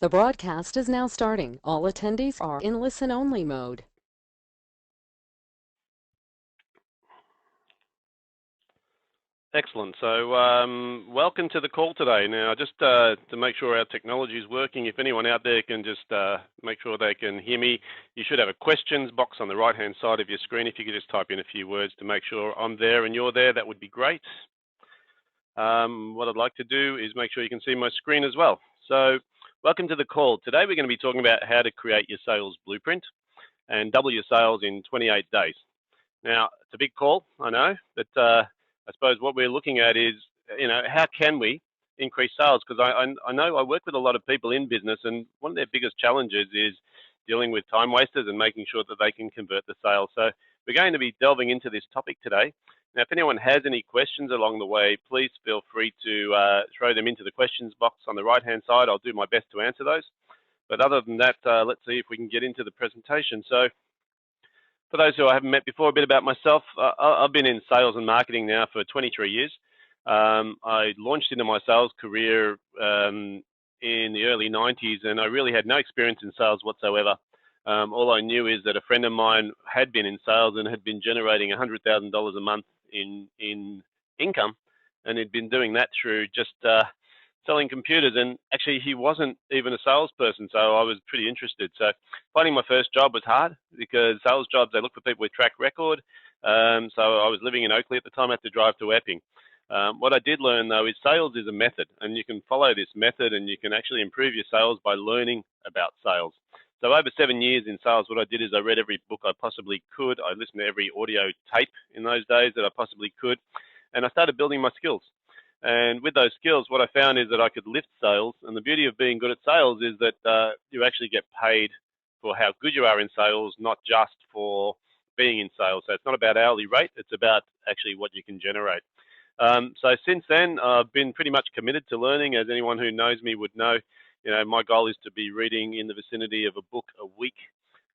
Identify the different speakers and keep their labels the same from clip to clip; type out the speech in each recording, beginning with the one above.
Speaker 1: The broadcast is now starting. All attendees are in listen-only mode.
Speaker 2: Excellent. So welcome to the call today. Now, just to make sure our technology is working, if anyone out there can just make sure they can hear me, you should have a questions box on the right-hand side of your screen. If you could just type in a few words to make sure I'm there and you're there, that would be great. What I'd like to do is make sure you can see my screen as well. So welcome to the call. Today we're going to be talking about how to create your sales blueprint and double your sales in 28 days. Now, it's a big call, I know, but I suppose what we're looking at is, how can we increase sales? Because I know I work with a lot of people in business, and one of their biggest challenges is dealing with time wasters and making sure that they can convert the sale. So we're going to be delving into this topic today. Now, if anyone has any questions along the way, please feel free to throw them into the questions box on the right-hand side. I'll do my best to answer those. But other than that, let's see if we can get into the presentation. So for those who I haven't met before, a bit about myself. I've been in sales and marketing now for 23 years. I launched into my sales career in the early 90s, and I really had no experience in sales whatsoever. All I knew is that a friend of mine had been in sales and had been generating $100,000 a month in income, and he'd been doing that through just selling computers, and actually he wasn't even a salesperson, so I was pretty interested. So finding my first job was hard because sales jobs, they look for people with track record. So I was living in Oakley at the time. I had to drive to Epping. What I did learn though is sales is a method, and you can follow this method and you can actually improve your sales by learning about sales. So over 7 years in sales, what I did is I read every book I possibly could. I listened to every audio tape in those days that I possibly could, and I started building my skills. And with those skills, what I found is that I could lift sales. And the beauty of being good at sales is that you actually get paid for how good you are in sales, not just for being in sales. So it's not about hourly rate, it's about actually what you can generate. So since then, I've been pretty much committed to learning. As anyone who knows me would know, my goal is to be reading in the vicinity of a book a week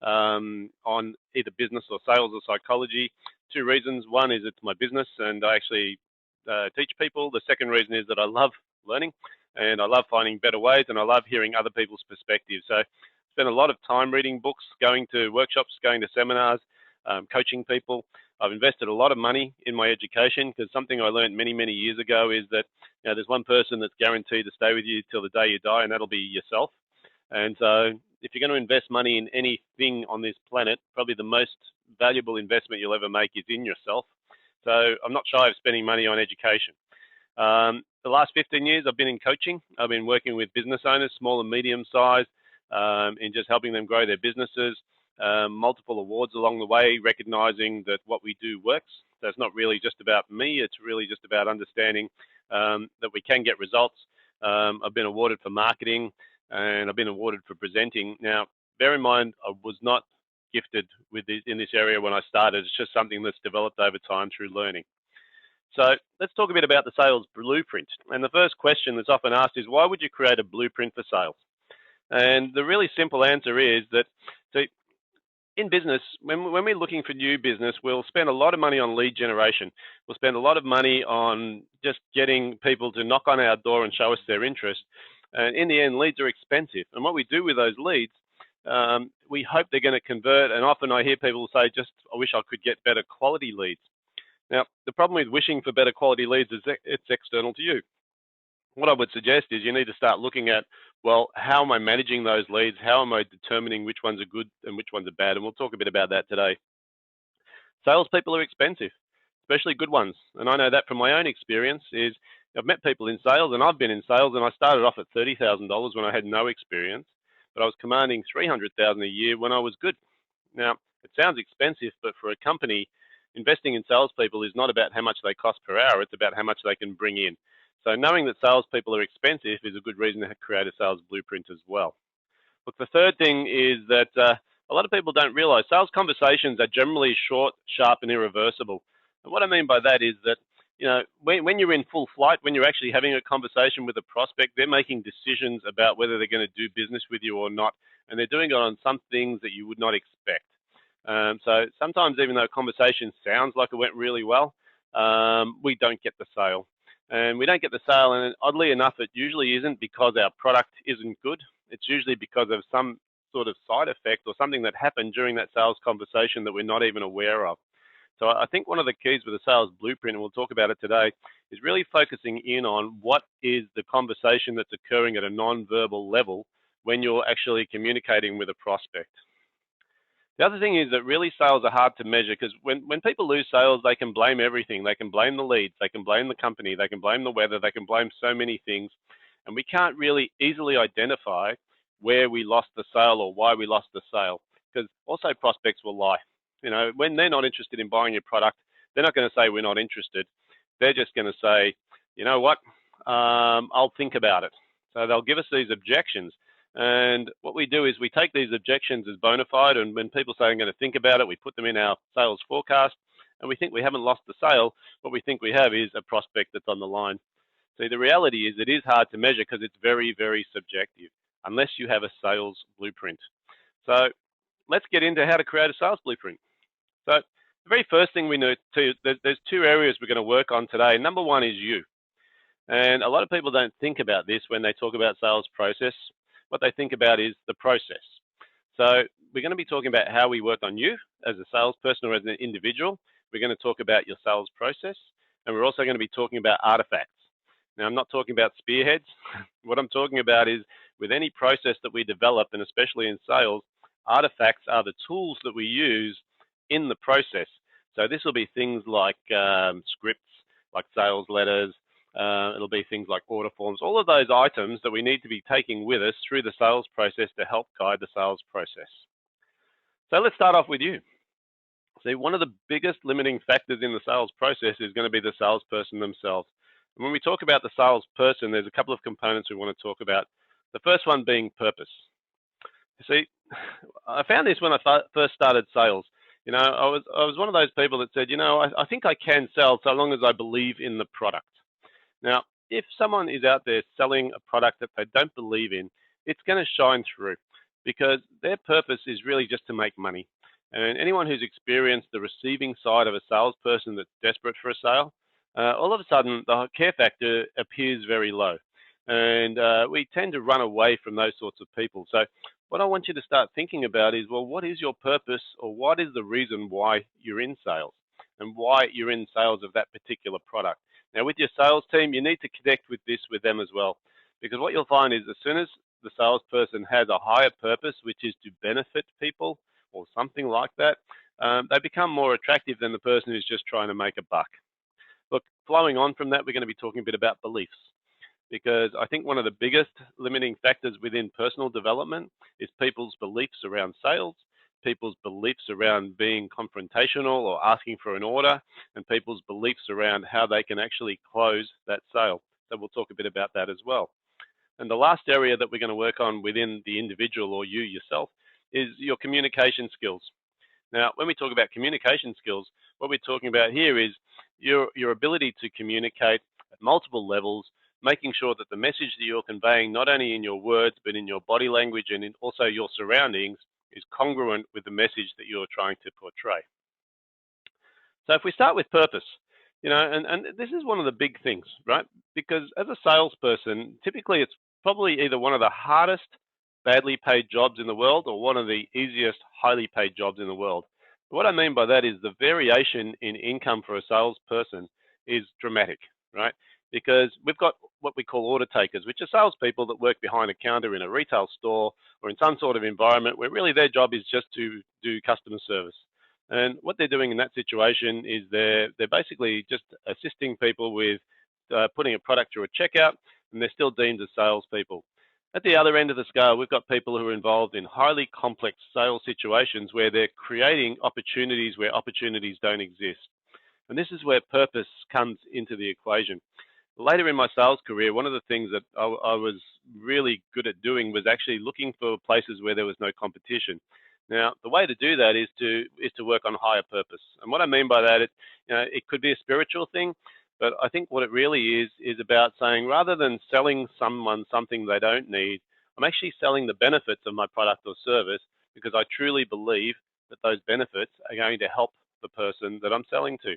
Speaker 2: on either business or sales or psychology. Two reasons. One is it's my business, and I actually teach people. The second reason is that I love learning and I love finding better ways, and I love hearing other people's perspectives. So I spend a lot of time reading books, going to workshops, going to seminars, coaching people. I've invested a lot of money in my education because something I learned many, many years ago is that there's one person that's guaranteed to stay with you till the day you die, and that'll be yourself. And so if you're going to invest money in anything on this planet, probably the most valuable investment you'll ever make is in yourself. So I'm not shy of spending money on education. The last 15 years I've been in coaching. I've been working with business owners, small and medium size, in just helping them grow their businesses. Multiple awards along the way, recognizing that what we do works. So it's not really just about me, it's really just about understanding that we can get results. I've been awarded for marketing, and I've been awarded for presenting. Now, bear in mind, I was not gifted with this, in this area when I started. It's just something that's developed over time through learning. So let's talk a bit about the sales blueprint. And the first question that's often asked is, why would you create a blueprint for sales? And the really simple answer is that, so in business, when we're looking for new business, we'll spend a lot of money on lead generation. We'll spend a lot of money on just getting people to knock on our door and show us their interest. And in the end, leads are expensive. And what we do with those leads, we hope they're going to convert. And often I hear people say, I wish I could get better quality leads. Now, the problem with wishing for better quality leads is that it's external to you. What I would suggest is you need to start looking at, well, how am I managing those leads? How am I determining which ones are good and which ones are bad? And we'll talk a bit about that today. Salespeople are expensive, especially good ones. And I know that from my own experience is I've met people in sales, and I've been in sales, and I started off at $30,000 when I had no experience, but I was commanding $300,000 a year when I was good. Now, it sounds expensive, but for a company, investing in salespeople is not about how much they cost per hour, it's about how much they can bring in. So knowing that salespeople are expensive is a good reason to create a sales blueprint as well. Look, the third thing is that a lot of people don't realize sales conversations are generally short, sharp, and irreversible. And what I mean by that is that, when you're in full flight, when you're actually having a conversation with a prospect, they're making decisions about whether they're going to do business with you or not. And they're doing it on some things that you would not expect. So sometimes even though a conversation sounds like it went really well, we don't get the sale. and we don't get the sale, and oddly enough, it usually isn't because our product isn't good. It's usually because of some sort of side effect or something that happened during that sales conversation that we're not even aware of. So I think one of the keys with a sales blueprint, and we'll talk about it today, is really focusing in on what is the conversation that's occurring at a non-verbal level when you're actually communicating with a prospect. The other thing is that really sales are hard to measure, because when people lose sales, they can blame everything. They can blame the leads, they can blame the company, they can blame the weather, they can blame so many things. And we can't really easily identify where we lost the sale or why we lost the sale, because also prospects will lie. When they're not interested in buying your product, they're not going to say we're not interested. They're just going to say, you know what, I'll think about it. So they'll give us these objections. And what we do is we take these objections as bona fide, and when people say I'm going to think about it, we put them in our sales forecast, and we think we haven't lost the sale. What we think we have is a prospect that's on the line. So the reality is it is hard to measure because it's very, very subjective, unless you have a sales blueprint. So let's get into how to create a sales blueprint. So the very first thing we need to, there's two areas we're going to work on today. Number one is you. And a lot of people don't think about this when they talk about sales process. What they think about is the process. So we're going to be talking about how we work on you as a salesperson or as an individual. We're going to talk about your sales process, and we're also going to be talking about artifacts. Now, I'm not talking about spearheads. What I'm talking about is with any process that we develop, and especially in sales, artifacts are the tools that we use in the process. So this will be things like scripts, like sales letters. It'll be things like order forms, all of those items that we need to be taking with us through the sales process to help guide the sales process. So let's start off with you. See, one of the biggest limiting factors in the sales process is going to be the salesperson themselves. And when we talk about the salesperson, there's a couple of components we want to talk about. The first one being purpose. You see, I found this when I first started sales. I was one of those people that said, I think I can sell so long as I believe in the product. Now, if someone is out there selling a product that they don't believe in, it's going to shine through, because their purpose is really just to make money. And anyone who's experienced the receiving side of a salesperson that's desperate for a sale, all of a sudden the care factor appears very low. And we tend to run away from those sorts of people. So what I want you to start thinking about is, well, what is your purpose, or what is the reason why you're in sales and why you're in sales of that particular product? Now, with your sales team, you need to connect with this with them as well, because what you'll find is as soon as the salesperson has a higher purpose, which is to benefit people or something like that, they become more attractive than the person who's just trying to make a buck. Look, flowing on from that, we're going to be talking a bit about beliefs, because I think one of the biggest limiting factors within personal development is people's beliefs around sales, people's beliefs around being confrontational or asking for an order, and people's beliefs around how they can actually close that sale. So we'll talk a bit about that as well. And the last area that we're going to work on within the individual or you yourself is your communication skills. Now, when we talk about communication skills, what we're talking about here is your ability to communicate at multiple levels, making sure that the message that you're conveying, not only in your words, but in your body language and in also your surroundings, is congruent with the message that you're trying to portray. So if we start with purpose, and this is one of the big things, right? Because as a salesperson, typically it's probably either one of the hardest badly paid jobs in the world or one of the easiest highly paid jobs in the world. What I mean by that is the variation in income for a salesperson is dramatic, right? Because we've got what we call order takers, which are salespeople that work behind a counter in a retail store or in some sort of environment where really their job is just to do customer service. And what they're doing in that situation is they're basically just assisting people with putting a product through a checkout, and they're still deemed as salespeople. At the other end of the scale, we've got people who are involved in highly complex sales situations where they're creating opportunities where opportunities don't exist. And this is where purpose comes into the equation. Later in my sales career, one of the things that I was really good at doing was actually looking for places where there was no competition. Now, the way to do that is to work on higher purpose. And what I mean by that, it could be a spiritual thing, but I think what it really is about saying, rather than selling someone something they don't need, I'm actually selling the benefits of my product or service, because I truly believe that those benefits are going to help the person that I'm selling to.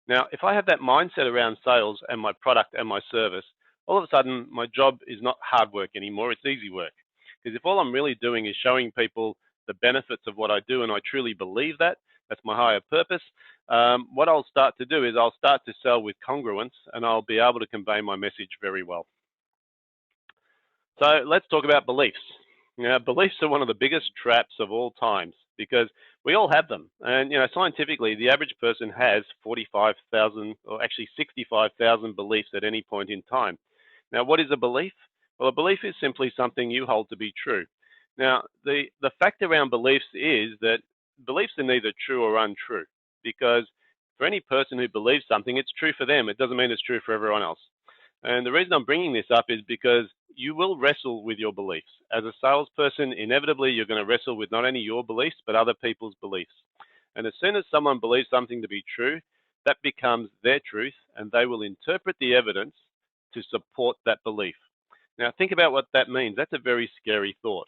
Speaker 2: Now, if I have that mindset around sales and my product and my service, all of a sudden my job is not hard work anymore, it's easy work. Because if all I'm really doing is showing people the benefits of what I do and I truly believe that, that's my higher purpose, what I'll start to do is I'll start to sell with congruence and I'll be able to convey my message very well. So let's talk about beliefs. Now, beliefs are one of the biggest traps of all times because we all have them. And, scientifically, the average person has 45,000 or actually 65,000 beliefs at any point in time. Now, what is a belief? Well, a belief is simply something you hold to be true. Now, the fact around beliefs is that beliefs are neither true or untrue because for any person who believes something, it's true for them. It doesn't mean it's true for everyone else. And the reason I'm bringing this up is because you will wrestle with your beliefs. As a salesperson, inevitably, you're going to wrestle with not only your beliefs, but other people's beliefs. And as soon as someone believes something to be true, that becomes their truth, and they will interpret the evidence to support that belief. Now, think about what that means. That's a very scary thought.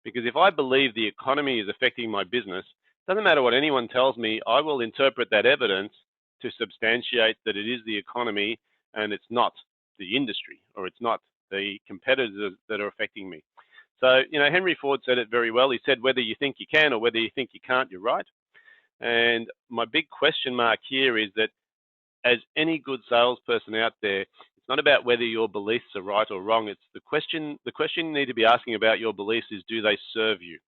Speaker 2: Because if I believe the economy is affecting my business, it doesn't matter what anyone tells me, I will interpret that evidence to substantiate that it is the economy and it's not the industry or it's not the competitors that are affecting me. So, Henry Ford said it very well. He said, whether you think you can or whether you think you can't, you're right. And my big question mark here is that as any good salesperson out there, it's not about whether your beliefs are right or wrong. It's the question you need to be asking about your beliefs is, do they serve you?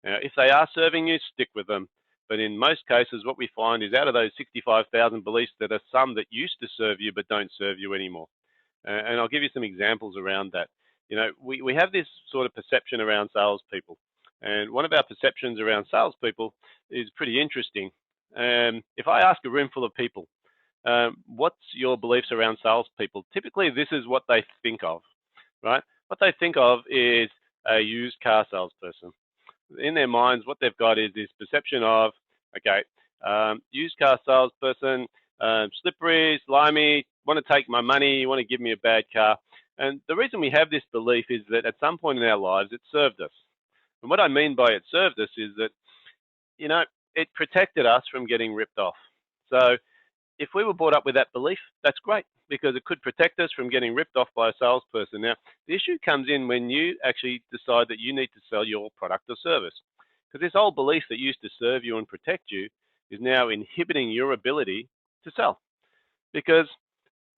Speaker 2: Now, if they are serving you, stick with them. But in most cases, what we find is out of those 65,000 beliefs, there are some that used to serve you but don't serve you anymore. And I'll give you some examples around that. We have this sort of perception around salespeople. And one of our perceptions around salespeople is pretty interesting. If I ask a room full of people, what's your beliefs around salespeople? Typically, this is what they think of, right? What they think of is a used car salesperson. In their minds, what they've got is this perception of, okay, used car salesperson, slippery, slimy, want to take my money, want to give me a bad car. And the reason we have this belief is that at some point in our lives, it served us. And what I mean by it served us is that, it protected us from getting ripped off. So if we were brought up with that belief, that's great because it could protect us from getting ripped off by a salesperson. Now, the issue comes in when you actually decide that you need to sell your product or service. Because this old belief that used to serve you and protect you is now inhibiting your ability to sell. Because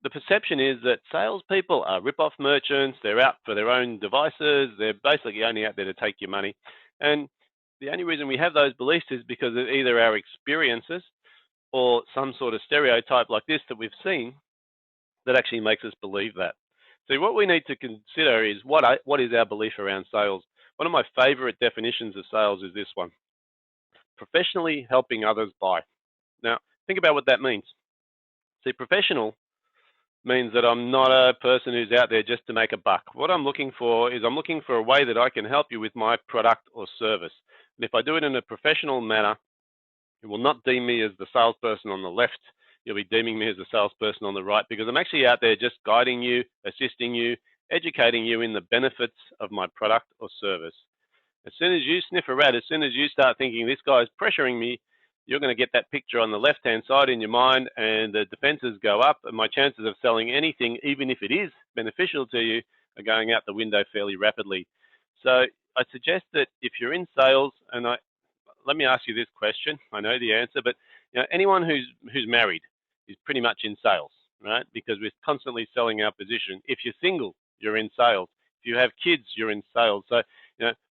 Speaker 2: the perception is that salespeople are rip-off merchants, they're out for their own devices, they're basically only out there to take your money. And the only reason we have those beliefs is because of either our experiences or some sort of stereotype like this that we've seen that actually makes us believe that. So what we need to consider is what is our belief around sales. One of my favorite definitions of sales is this one: professionally helping others buy. Now, think about what that means. See, professional means that I'm not a person who's out there just to make a buck. What I'm looking for is I'm looking for a way that I can help you with my product or service. And if I do it in a professional manner, it will not deem me as the salesperson on the left. You'll be deeming me as the salesperson on the right because I'm actually out there just guiding you, assisting you, educating you in the benefits of my product or service. As soon as you sniff a rat, as soon as you start thinking this guy's pressuring me, you're going to get that picture on the left-hand side in your mind and the defenses go up and my chances of selling anything, even if it is beneficial to you, are going out the window fairly rapidly. So I suggest that if you're in sales, and let me ask you this question. I know the answer, but anyone who's married is pretty much in sales, right? Because we're constantly selling our position. If you're single, you're in sales. If you have kids, you're in sales. So,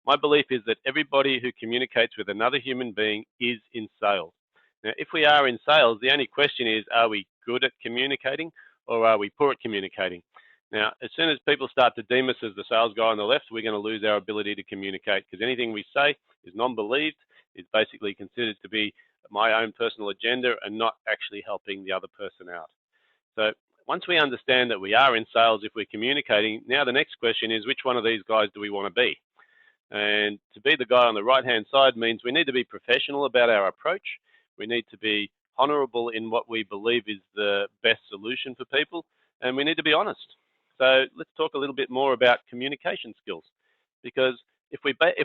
Speaker 2: my belief is that everybody who communicates with another human being is in sales. Now, if we are in sales, the only question is, are we good at communicating or are we poor at communicating? Now, as soon as people start to deem us as the sales guy on the left, we're going to lose our ability to communicate because anything we say is non-believed, is basically considered to be my own personal agenda and not actually helping the other person out. So once we understand that we are in sales, if we're communicating, now the next question is, which one of these guys do we want to be? And to be the guy on the right-hand side means we need to be professional about our approach. We need to be honorable in what we believe is the best solution for people, and we need to be honest. So let's talk a little bit more about communication skills, because if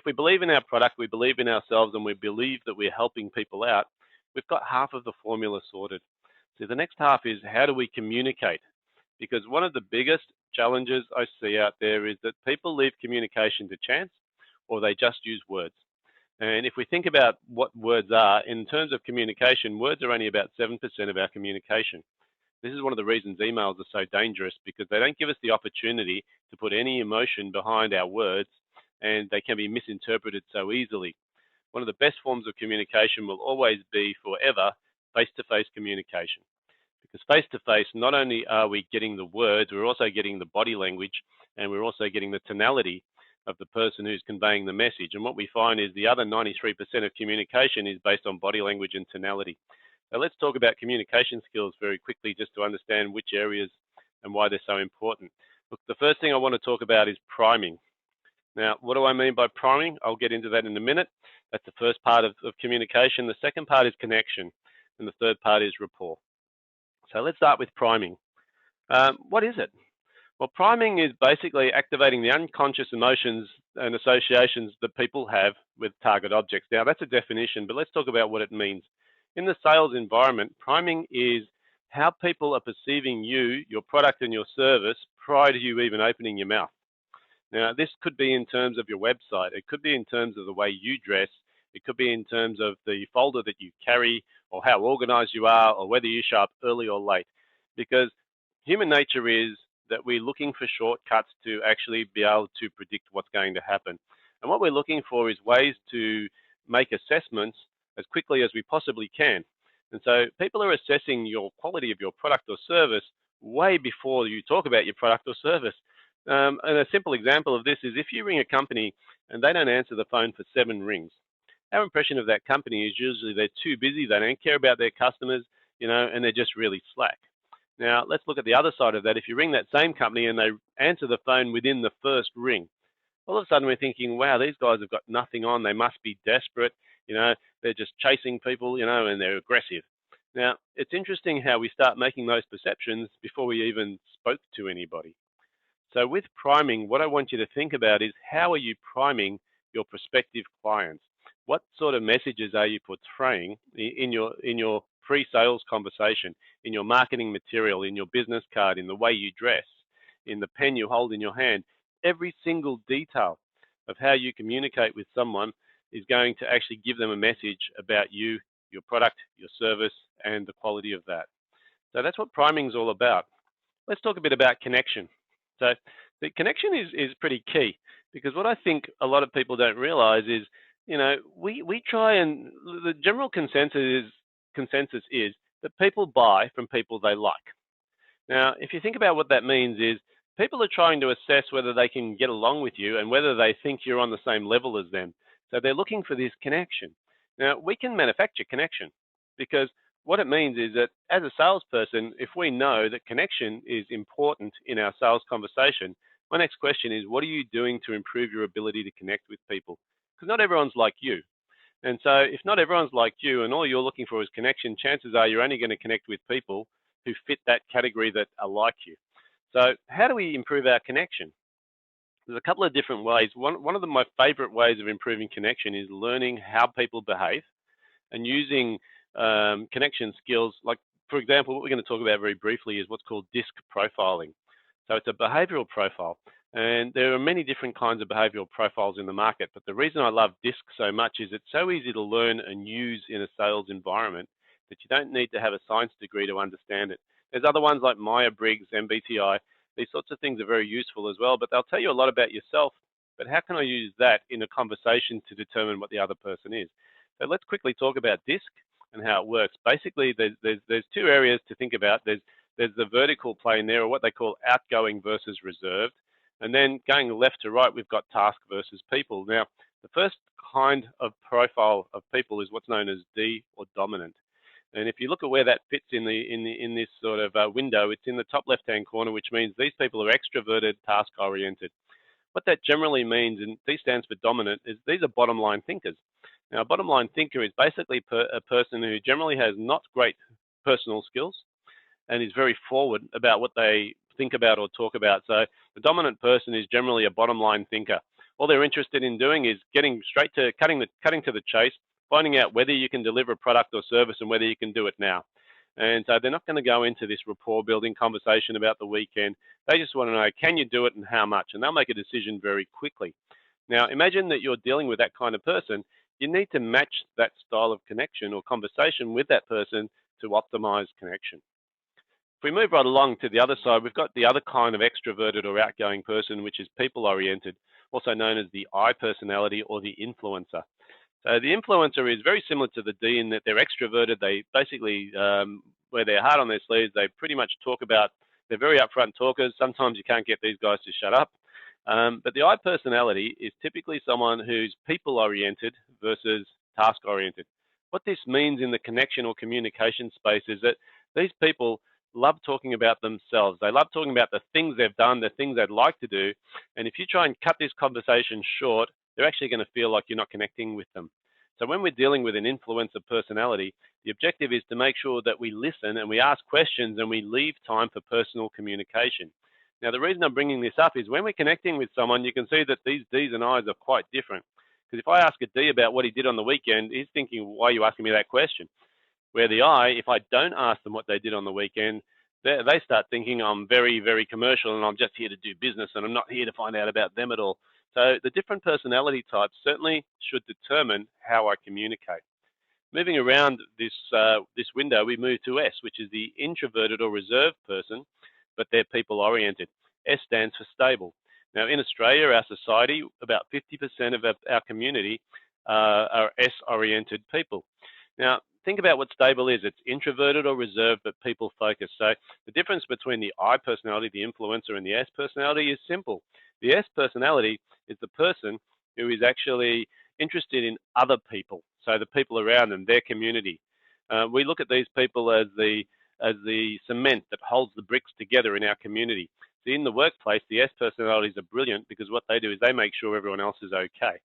Speaker 2: we believe in our product, we believe in ourselves, and we believe that we're helping people out, we've got half of the formula sorted. So the next half is how do we communicate? Because one of the biggest challenges I see out there is that people leave communication to chance, or they just use words. And if we think about what words are, in terms of communication, words are only about 7% of our communication. This is one of the reasons emails are so dangerous, because they don't give us the opportunity to put any emotion behind our words, and they can be misinterpreted so easily. One of the best forms of communication will always be forever face-to-face communication. Because face-to-face, not only are we getting the words, we're also getting the body language, and we're also getting the tonality of the person who's conveying the message. And what we find is the other 93% of communication is based on body language and tonality. So let's talk about communication skills very quickly, just to understand which areas and why they're so important. Look, the first thing I want to talk about is priming. Now, what do I mean by priming? I'll get into that in a minute. That's the first part of communication. The second part is connection, and the third part is rapport. So let's start with priming. What is it? Well, priming is basically activating the unconscious emotions and associations that people have with target objects. Now, that's a definition, but let's talk about what it means. In the sales environment, priming is how people are perceiving you, your product, and your service prior to you even opening your mouth. Now, this could be in terms of your website. It could be in terms of the way you dress. It could be in terms of the folder that you carry, or how organized you are, or whether you show up early or late. Because human nature is that we're looking for shortcuts to actually be able to predict what's going to happen. And what we're looking for is ways to make assessments as quickly as we possibly can. And so people are assessing your quality of your product or service way before you talk about your product or service. And a simple example of this is if you ring a company and they don't answer the phone for 7 rings, our impression of that company is usually they're too busy, they don't care about their customers, and they're just really slack. Now, let's look at the other side of that. If you ring that same company and they answer the phone within the first ring, all of a sudden we're thinking, wow, these guys have got nothing on, they must be desperate, they're just chasing people, and they're aggressive. Now, it's interesting how we start making those perceptions before we even spoke to anybody. So with priming, what I want you to think about is how are you priming your prospective clients? What sort of messages are you portraying in your pre-sales conversation, in your marketing material, in your business card, in the way you dress, in the pen you hold in your hand? Every single detail of how you communicate with someone is going to actually give them a message about you, your product, your service, and the quality of that. So that's what priming is all about. Let's talk a bit about connection. So the connection is pretty key, because what I think a lot of people don't realize is, we try, and the general consensus is that people buy from people they like. Now, if you think about what that means is people are trying to assess whether they can get along with you and whether they think you're on the same level as them. So they're looking for this connection. Now, we can manufacture connection, because what it means is that as a salesperson, if we know that connection is important in our sales conversation, my next question is, what are you doing to improve your ability to connect with people? Because not everyone's like you. And so if not everyone's like you and all you're looking for is connection, chances are you're only going to connect with people who fit that category that are like you. So how do we improve our connection? There's a couple of different ways. One of my favorite ways of improving connection is learning how people behave and using connection skills. Like, for example, what we're going to talk about very briefly is what's called DISC profiling. So it's a behavioral profile. And there are many different kinds of behavioral profiles in the market, but the reason I love DISC so much is it's so easy to learn and use in a sales environment that you don't need to have a science degree to understand it. There's other ones like Myers-Briggs, MBTI. These sorts of things are very useful as well, but they'll tell you a lot about yourself. But how can I use that in a conversation to determine what the other person is? So let's quickly talk about DISC and how it works. Basically, there's 2 areas to think about. There's the vertical plane there, or what they call outgoing versus reserved. And then going left to right, we've got task versus people. Now, the first kind of profile of people is what's known as D, or dominant. And if you look at where that fits in this sort of window, it's in the top left-hand corner, which means these people are extroverted, task-oriented. What that generally means, and D stands for dominant, is these are bottom-line thinkers. Now, a bottom-line thinker is basically a person who generally has not great personal skills and is very forward about what they think about or talk about. So the dominant person is generally a bottom-line thinker. All they're interested in doing is getting straight to cutting to the chase, finding out whether you can deliver a product or service and whether you can do it now. And so they're not going to go into this rapport building conversation about the weekend. They just want to know, can you do it and how much? And they'll make a decision very quickly. Now, imagine that you're dealing with that kind of person. You need to match that style of connection or conversation with that person to optimize connection. If we move right along to the other side, we've got the other kind of extroverted or outgoing person, which is people-oriented, also known as the I personality or the influencer. So the influencer is very similar to the D in that they're extroverted. They basically wear their heart on their sleeves. They pretty much talk about, they're very upfront talkers. Sometimes you can't get these guys to shut up. But the I personality is typically someone who's people-oriented versus task-oriented. What this means in the connection or communication space is that these people love talking about themselves. They love talking about the things they've done, the things they'd like to do. And if you try and cut this conversation short, they're actually going to feel like you're not connecting with them. So when we're dealing with an influencer personality, the objective is to make sure that we listen and we ask questions and we leave time for personal communication. Now, the reason I'm bringing this up is when we're connecting with someone, you can see that these D's and I's are quite different. Because if I ask a D about what he did on the weekend, he's thinking, why are you asking me that question? Where the I, if I don't ask them what they did on the weekend, they start thinking I'm very, very commercial and I'm just here to do business and I'm not here to find out about them at all. So the different personality types certainly should determine how I communicate. Moving around this window, we move to S, which is the introverted or reserved person, but they're people-oriented. S stands for stable. Now, in Australia, our society, about 50% of our community are S-oriented people. Now, think about what stable is. It's introverted or reserved, but people-focused. So the difference between the I personality, the influencer, and the S personality is simple. The S personality is the person who is actually interested in other people, so the people around them, their community. We look at these people as the cement that holds the bricks together in our community. So in the workplace, the S personalities are brilliant because what they do is they make sure everyone else is okay.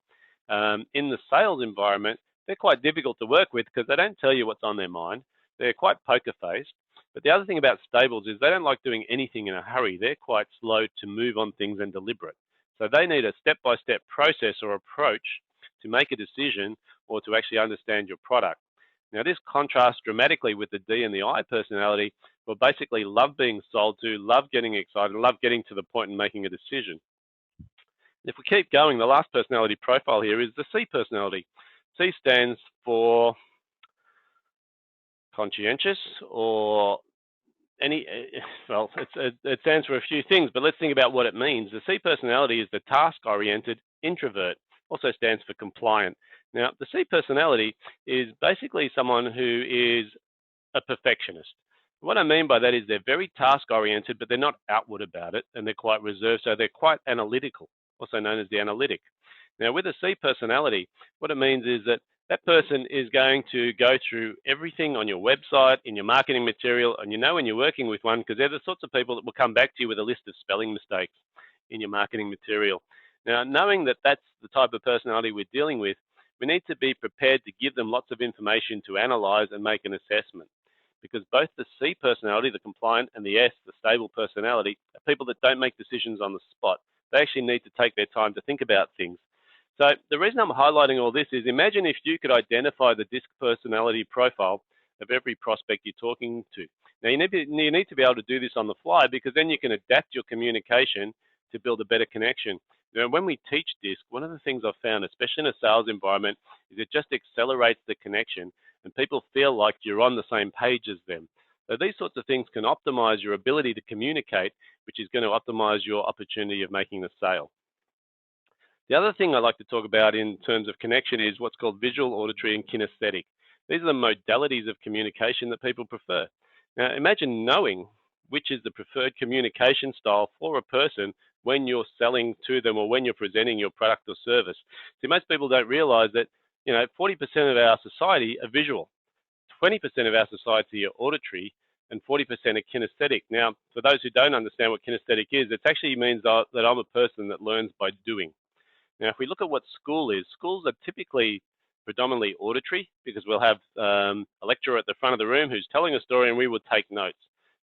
Speaker 2: In the sales environment, they're quite difficult to work with because they don't tell you what's on their mind. They're quite poker-faced. But the other thing about stables is they don't like doing anything in a hurry. They're quite slow to move on things and deliberate. So they need a step-by-step process or approach to make a decision or to actually understand your product. Now, this contrasts dramatically with the D and the I personality, who basically love being sold to, love getting excited, love getting to the point and making a decision. If we keep going, the last personality profile here is the C personality. C stands for conscientious or well, it stands for a few things, but let's think about what it means. The C personality is the task-oriented introvert, also stands for compliant. Now, the C personality is basically someone who is a perfectionist. What I mean by that is they're very task-oriented, but they're not outward about it, and they're quite reserved, so they're quite analytical, also known as the analytic. Now, with a C personality, what it means is that that person is going to go through everything on your website, in your marketing material, and you know when you're working with one because they're the sorts of people that will come back to you with a list of spelling mistakes in your marketing material. Now, knowing that that's the type of personality we're dealing with, we need to be prepared to give them lots of information to analyze and make an assessment. Because both the C personality, the compliant, and the S, the stable personality, are people that don't make decisions on the spot. They actually need to take their time to think about things. So the reason I'm highlighting all this is imagine if you could identify the DISC personality profile of every prospect you're talking to. Now, you need to be able to do this on the fly because then you can adapt your communication to build a better connection. Now, when we teach DISC, one of the things I've found, especially in a sales environment, is it just accelerates the connection and people feel like you're on the same page as them. So these sorts of things can optimize your ability to communicate, which is going to optimize your opportunity of making a sale. The other thing I like to talk about in terms of connection is what's called visual, auditory, and kinesthetic. These are the modalities of communication that people prefer. Now, imagine knowing which is the preferred communication style for a person when you're selling to them or when you're presenting your product or service. See, most people don't realize that 40% of our society are visual, 20% of our society are auditory, and 40% are kinesthetic. Now, for those who don't understand what kinesthetic is, it actually means that I'm a person that learns by doing. Now, if we look at what school is, schools are typically predominantly auditory because we'll have a lecturer at the front of the room who's telling a story and we would take notes.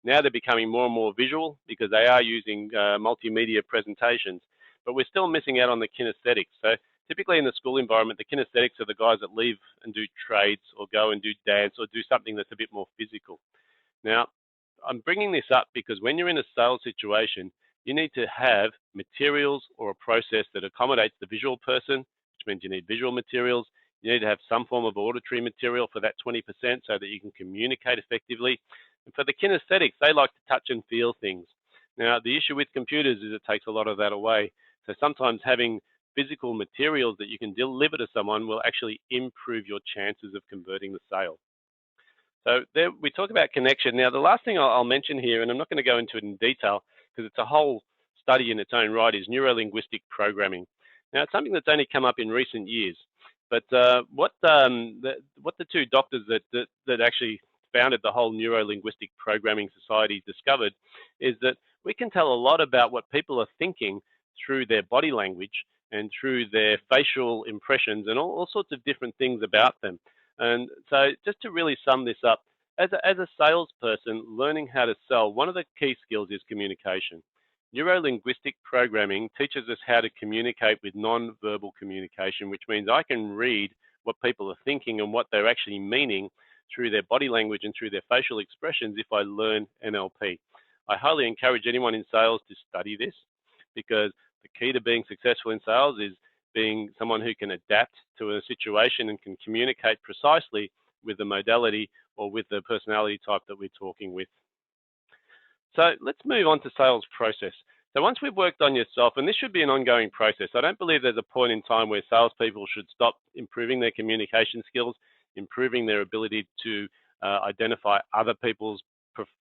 Speaker 2: Now they're becoming more and more visual because they are using multimedia presentations, but we're still missing out on the kinesthetics. So typically in the school environment, the kinesthetics are the guys that leave and do trades or go and do dance or do something that's a bit more physical. Now, I'm bringing this up because when you're in a sales situation, you need to have materials or a process that accommodates the visual person, which means you need visual materials. You need to have some form of auditory material for that 20% so that you can communicate effectively. And for the kinesthetics, they like to touch and feel things. Now, the issue with computers is it takes a lot of that away. So sometimes having physical materials that you can deliver to someone will actually improve your chances of converting the sale. So there, we talk about connection. Now, the last thing I'll mention here, and I'm not going to go into it in detail because it's a whole study in its own right, is neuro-linguistic programming. Now, it's something that's only come up in recent years. But what the two doctors that actually founded the whole neuro-linguistic programming society discovered is that we can tell a lot about what people are thinking through their body language and through their facial impressions and all sorts of different things about them. And so just to really sum this up, as a salesperson, learning how to sell, one of the key skills is communication. Neuro-linguistic programming teaches us how to communicate with non-verbal communication, which means I can read what people are thinking and what they're actually meaning through their body language and through their facial expressions if I learn NLP. I highly encourage anyone in sales to study this because the key to being successful in sales is being someone who can adapt to a situation and can communicate precisely with the modality or with the personality type that we're talking with. So let's move on to sales process. So once we've worked on yourself, and this should be an ongoing process, I don't believe there's a point in time where salespeople should stop improving their communication skills, improving their ability to identify other people's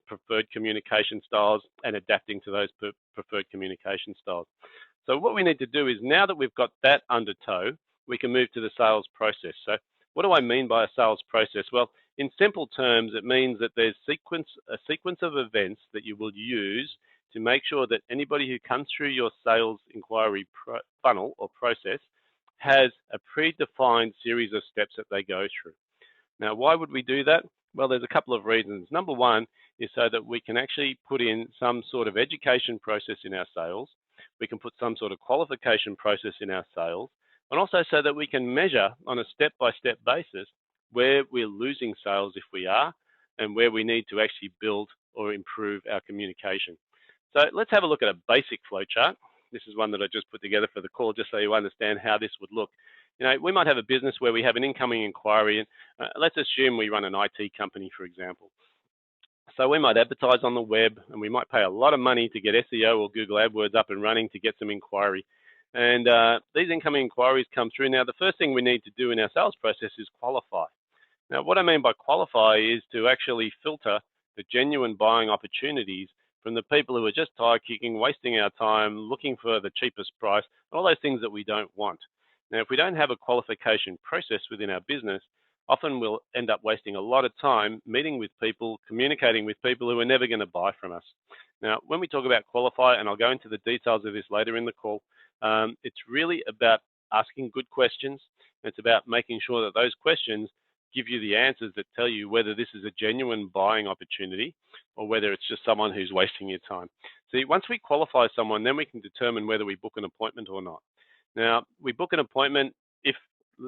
Speaker 2: preferred communication styles and adapting to those preferred communication styles. So what we need to do is, now that we've got that under tow, we can move to the sales process. So what do I mean by a sales process? Well, in simple terms, it means that there's a sequence of events that you will use to make sure that anybody who comes through your sales inquiry funnel or process has a predefined series of steps that they go through. Now, why would we do that? Well, there's a couple of reasons. Number one is so that we can actually put in some sort of education process in our sales. We can put some sort of qualification process in our sales, and also so that we can measure on a step-by-step basis where we're losing sales if we are, and where we need to actually build or improve our communication. So let's have a look at a basic flowchart. This is one that I just put together for the call, just so you understand how this would look. You know, we might have a business where we have an incoming inquiry, and let's assume we run an IT company, for example. So we might advertise on the web, and we might pay a lot of money to get SEO or Google AdWords up and running to get some inquiry. And these incoming inquiries come through. Now, the first thing we need to do in our sales process is qualify. Now, what I mean by qualify is to actually filter the genuine buying opportunities from the people who are just tire kicking, wasting our time, looking for the cheapest price, all those things that we don't want. Now, if we don't have a qualification process within our business, often we'll end up wasting a lot of time meeting with people, communicating with people who are never going to buy from us. Now, when we talk about qualify, and I'll go into the details of this later in the call, it's really about asking good questions. It's about making sure that those questions give you the answers that tell you whether this is a genuine buying opportunity or whether it's just someone who's wasting your time. See, once we qualify someone, then we can determine whether we book an appointment or not. Now, we book an appointment if,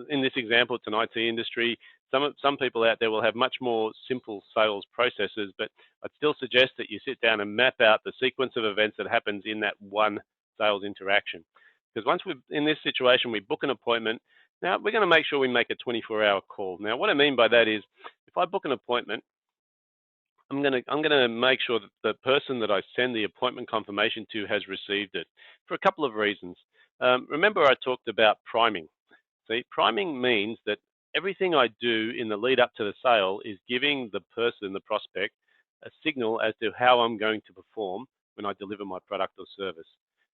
Speaker 2: in this example, it's an IT industry. Some people out there will have much more simple sales processes, but I'd still suggest that you sit down and map out the sequence of events that happens in that one sales interaction. Because once in this situation, we book an appointment, now we're going to make sure we make a 24-hour call. Now, what I mean by that is, if I book an appointment, I'm going to make sure that the person that I send the appointment confirmation to has received it for a couple of reasons. Remember, I talked about priming. See, priming means that everything I do in the lead up to the sale is giving the person, the prospect, a signal as to how I'm going to perform when I deliver my product or service.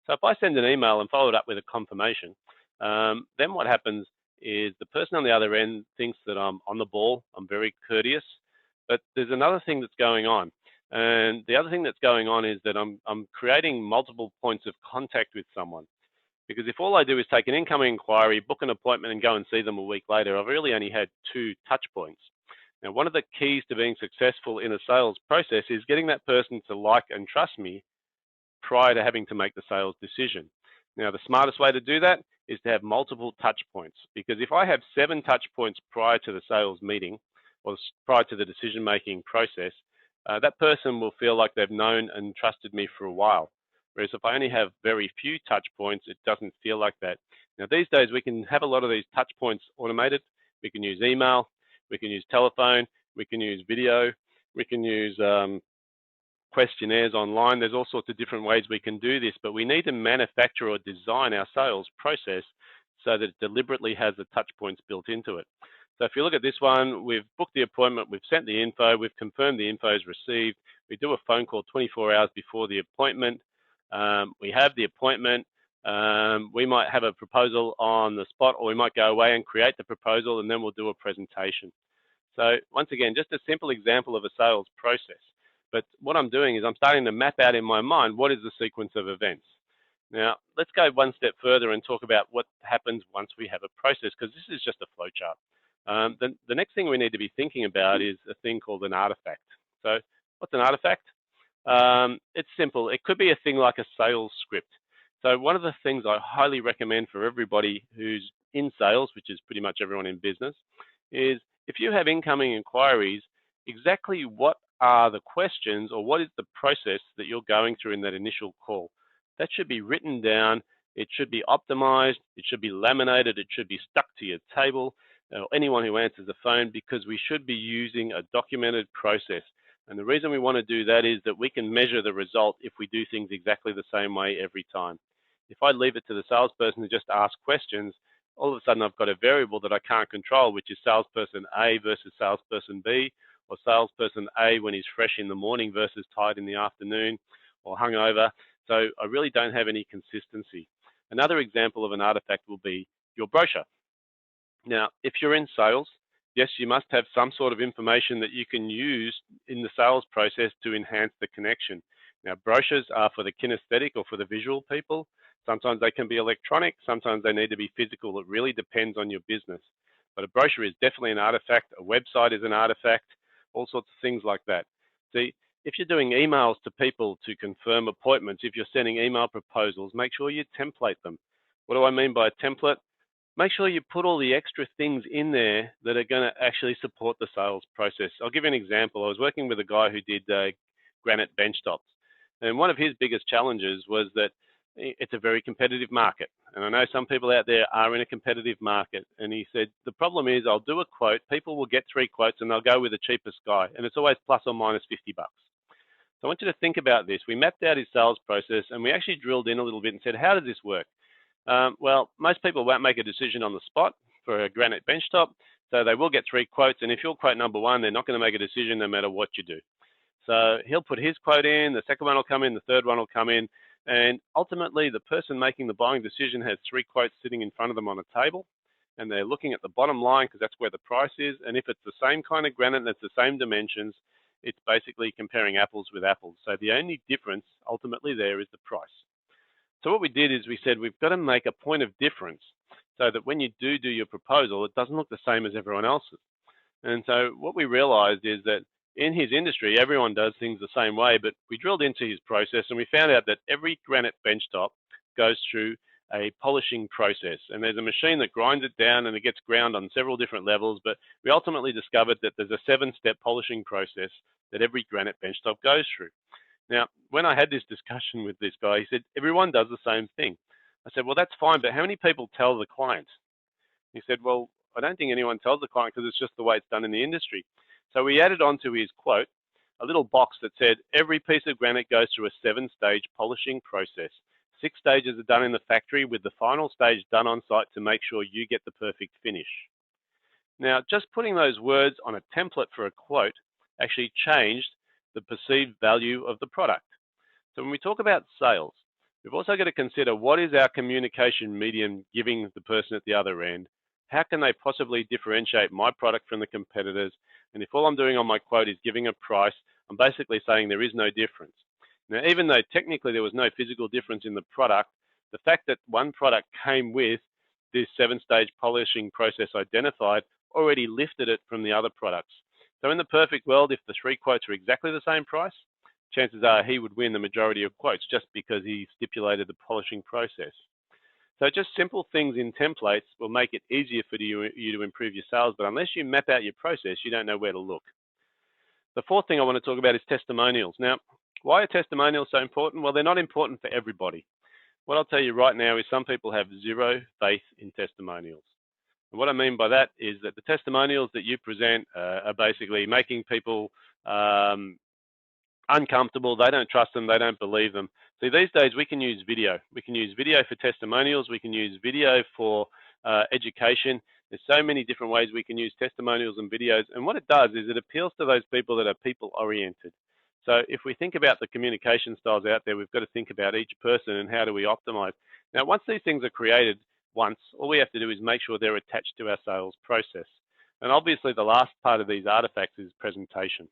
Speaker 2: So if I send an email and follow it up with a confirmation, then what happens is the person on the other end thinks that I'm on the ball, I'm very courteous, but there's another thing that's going on. And the other thing that's going on is that I'm creating multiple points of contact with someone. Because if all I do is take an incoming inquiry, book an appointment and go and see them a week later, I've really only had 2 touch points. Now, one of the keys to being successful in a sales process is getting that person to like and trust me prior to having to make the sales decision. Now, the smartest way to do that is to have multiple touch points. Because if I have 7 touch points prior to the sales meeting or prior to the decision-making process, that person will feel like they've known and trusted me for a while. Whereas if I only have very few touch points, it doesn't feel like that. Now, these days, we can have a lot of these touch points automated. We can use email, we can use telephone, we can use video, we can use questionnaires online. There's all sorts of different ways we can do this, but we need to manufacture or design our sales process so that it deliberately has the touch points built into it. So if you look at this one, we've booked the appointment, we've sent the info, we've confirmed the info is received. We do a phone call 24 hours before the appointment. We have the appointment. We might have a proposal on the spot, or we might go away and create the proposal, and then we'll do a presentation. So once again, just a simple example of a sales process. But what I'm doing is I'm starting to map out in my mind what is the sequence of events. Now, let's go one step further and talk about what happens once we have a process, because this is just a flow chart. The next thing we need to be thinking about is a thing called an artifact. So what's an artifact? It's simple. It could be a thing like a sales script. So one of the things I highly recommend for everybody who's in sales, which is pretty much everyone in business, is if you have incoming inquiries, exactly what are the questions or what is the process that you're going through in that initial call. That should be written down. It should be optimized. It should be laminated. It should be stuck to your table, or anyone who answers the phone, because we should be using a documented process. And the reason we want to do that is that we can measure the result if we do things exactly the same way every time. If I leave it to the salesperson to just ask questions, all of a sudden I've got a variable that I can't control, which is salesperson A versus salesperson B, or salesperson A when he's fresh in the morning versus tired in the afternoon or hungover. So I really don't have any consistency. Another example of an artifact will be your brochure. Now, if you're in sales, yes, you must have some sort of information that you can use in the sales process to enhance the connection. Now, brochures are for the kinesthetic or for the visual people. Sometimes they can be electronic, sometimes they need to be physical. It really depends on your business. But a brochure is definitely an artifact. A website is an artifact, all sorts of things like that. See, if you're doing emails to people to confirm appointments, if you're sending email proposals, make sure you template them. What do I mean by a template? Make sure you put all the extra things in there that are going to actually support the sales process. I'll give you an example. I was working with a guy who did granite benchtops. And one of his biggest challenges was that it's a very competitive market. And I know some people out there are in a competitive market. And he said, the problem is I'll do a quote, people will get 3 quotes and they'll go with the cheapest guy. And it's always plus or minus 50 bucks. So I want you to think about this. We mapped out his sales process and we actually drilled in a little bit and said, how does this work? Well, most people won't make a decision on the spot for a granite benchtop. So they will get 3 quotes. And if you're quote number 1, they're not going to make a decision no matter what you do. So he'll put his quote in, the second one will come in, the third one will come in. And ultimately, the person making the buying decision has 3 quotes sitting in front of them on a table. And they're looking at the bottom line because that's where the price is. And if it's the same kind of granite and it's the same dimensions, it's basically comparing apples with apples. So the only difference ultimately there is the price. So what we did is we said we've got to make a point of difference so that when you do your proposal, it doesn't look the same as everyone else's. And so what we realized is that in his industry, everyone does things the same way, but we drilled into his process and we found out that every granite benchtop goes through a polishing process. And there's a machine that grinds it down and it gets ground on several different levels, but we ultimately discovered that there's a 7-step polishing process that every granite benchtop goes through. Now, when I had this discussion with this guy, he said, everyone does the same thing. I said, well, that's fine, but how many people tell the client? He said, well, I don't think anyone tells the client because it's just the way it's done in the industry. So we added onto his quote a little box that said, every piece of granite goes through a 7-stage polishing process. 6 stages are done in the factory with the final stage done on site to make sure you get the perfect finish. Now, just putting those words on a template for a quote actually changed the perceived value of the product. So when we talk about sales, we've also got to consider what is our communication medium giving the person at the other end. How can they possibly differentiate my product from the competitors? And if all I'm doing on my quote is giving a price, I'm basically saying there is no difference. Now, even though technically there was no physical difference in the product, the fact that one product came with this 7-stage polishing process identified already lifted it from the other products. So in the perfect world, if the 3 quotes are exactly the same price, chances are he would win the majority of quotes just because he stipulated the polishing process. So just simple things in templates will make it easier for you to improve your sales, but unless you map out your process, you don't know where to look. The fourth thing I want to talk about is testimonials. Now, why are testimonials so important? Well, they're not important for everybody. What I'll tell you right now is some people have zero faith in testimonials. And what I mean by that is that the testimonials that you present are basically making people uncomfortable. They don't trust them. They don't believe them. See, these days we can use video. We can use video for testimonials. We can use video for education. There's so many different ways we can use testimonials and videos. And what it does is it appeals to those people that are people-oriented. So if we think about the communication styles out there, we've got to think about each person and how do we optimize. Now, once these things are created once, all we have to do is make sure they're attached to our sales process. And obviously the last part of these artifacts is presentation.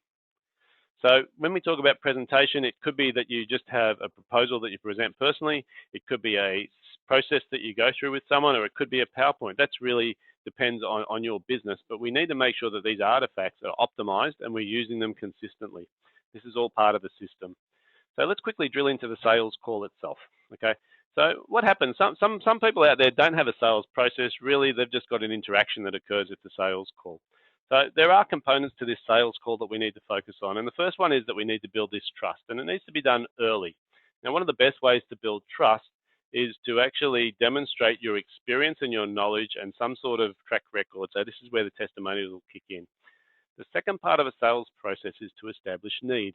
Speaker 2: So when we talk about presentation, it could be that you just have a proposal that you present personally. It could be a process that you go through with someone, or it could be a PowerPoint. That's really depends on your business, but we need to make sure that these artifacts are optimized and we're using them consistently. This is all part of the system. So let's quickly drill into the sales call itself, okay? So what happens, some people out there don't have a sales process. Really, they've just got an interaction that occurs at the sales call. So there are components to this sales call that we need to focus on. And the first one is that we need to build this trust, and it needs to be done early. Now, one of the best ways to build trust is to actually demonstrate your experience and your knowledge and some sort of track record. So this is where the testimonials will kick in. The second part of a sales process is to establish need.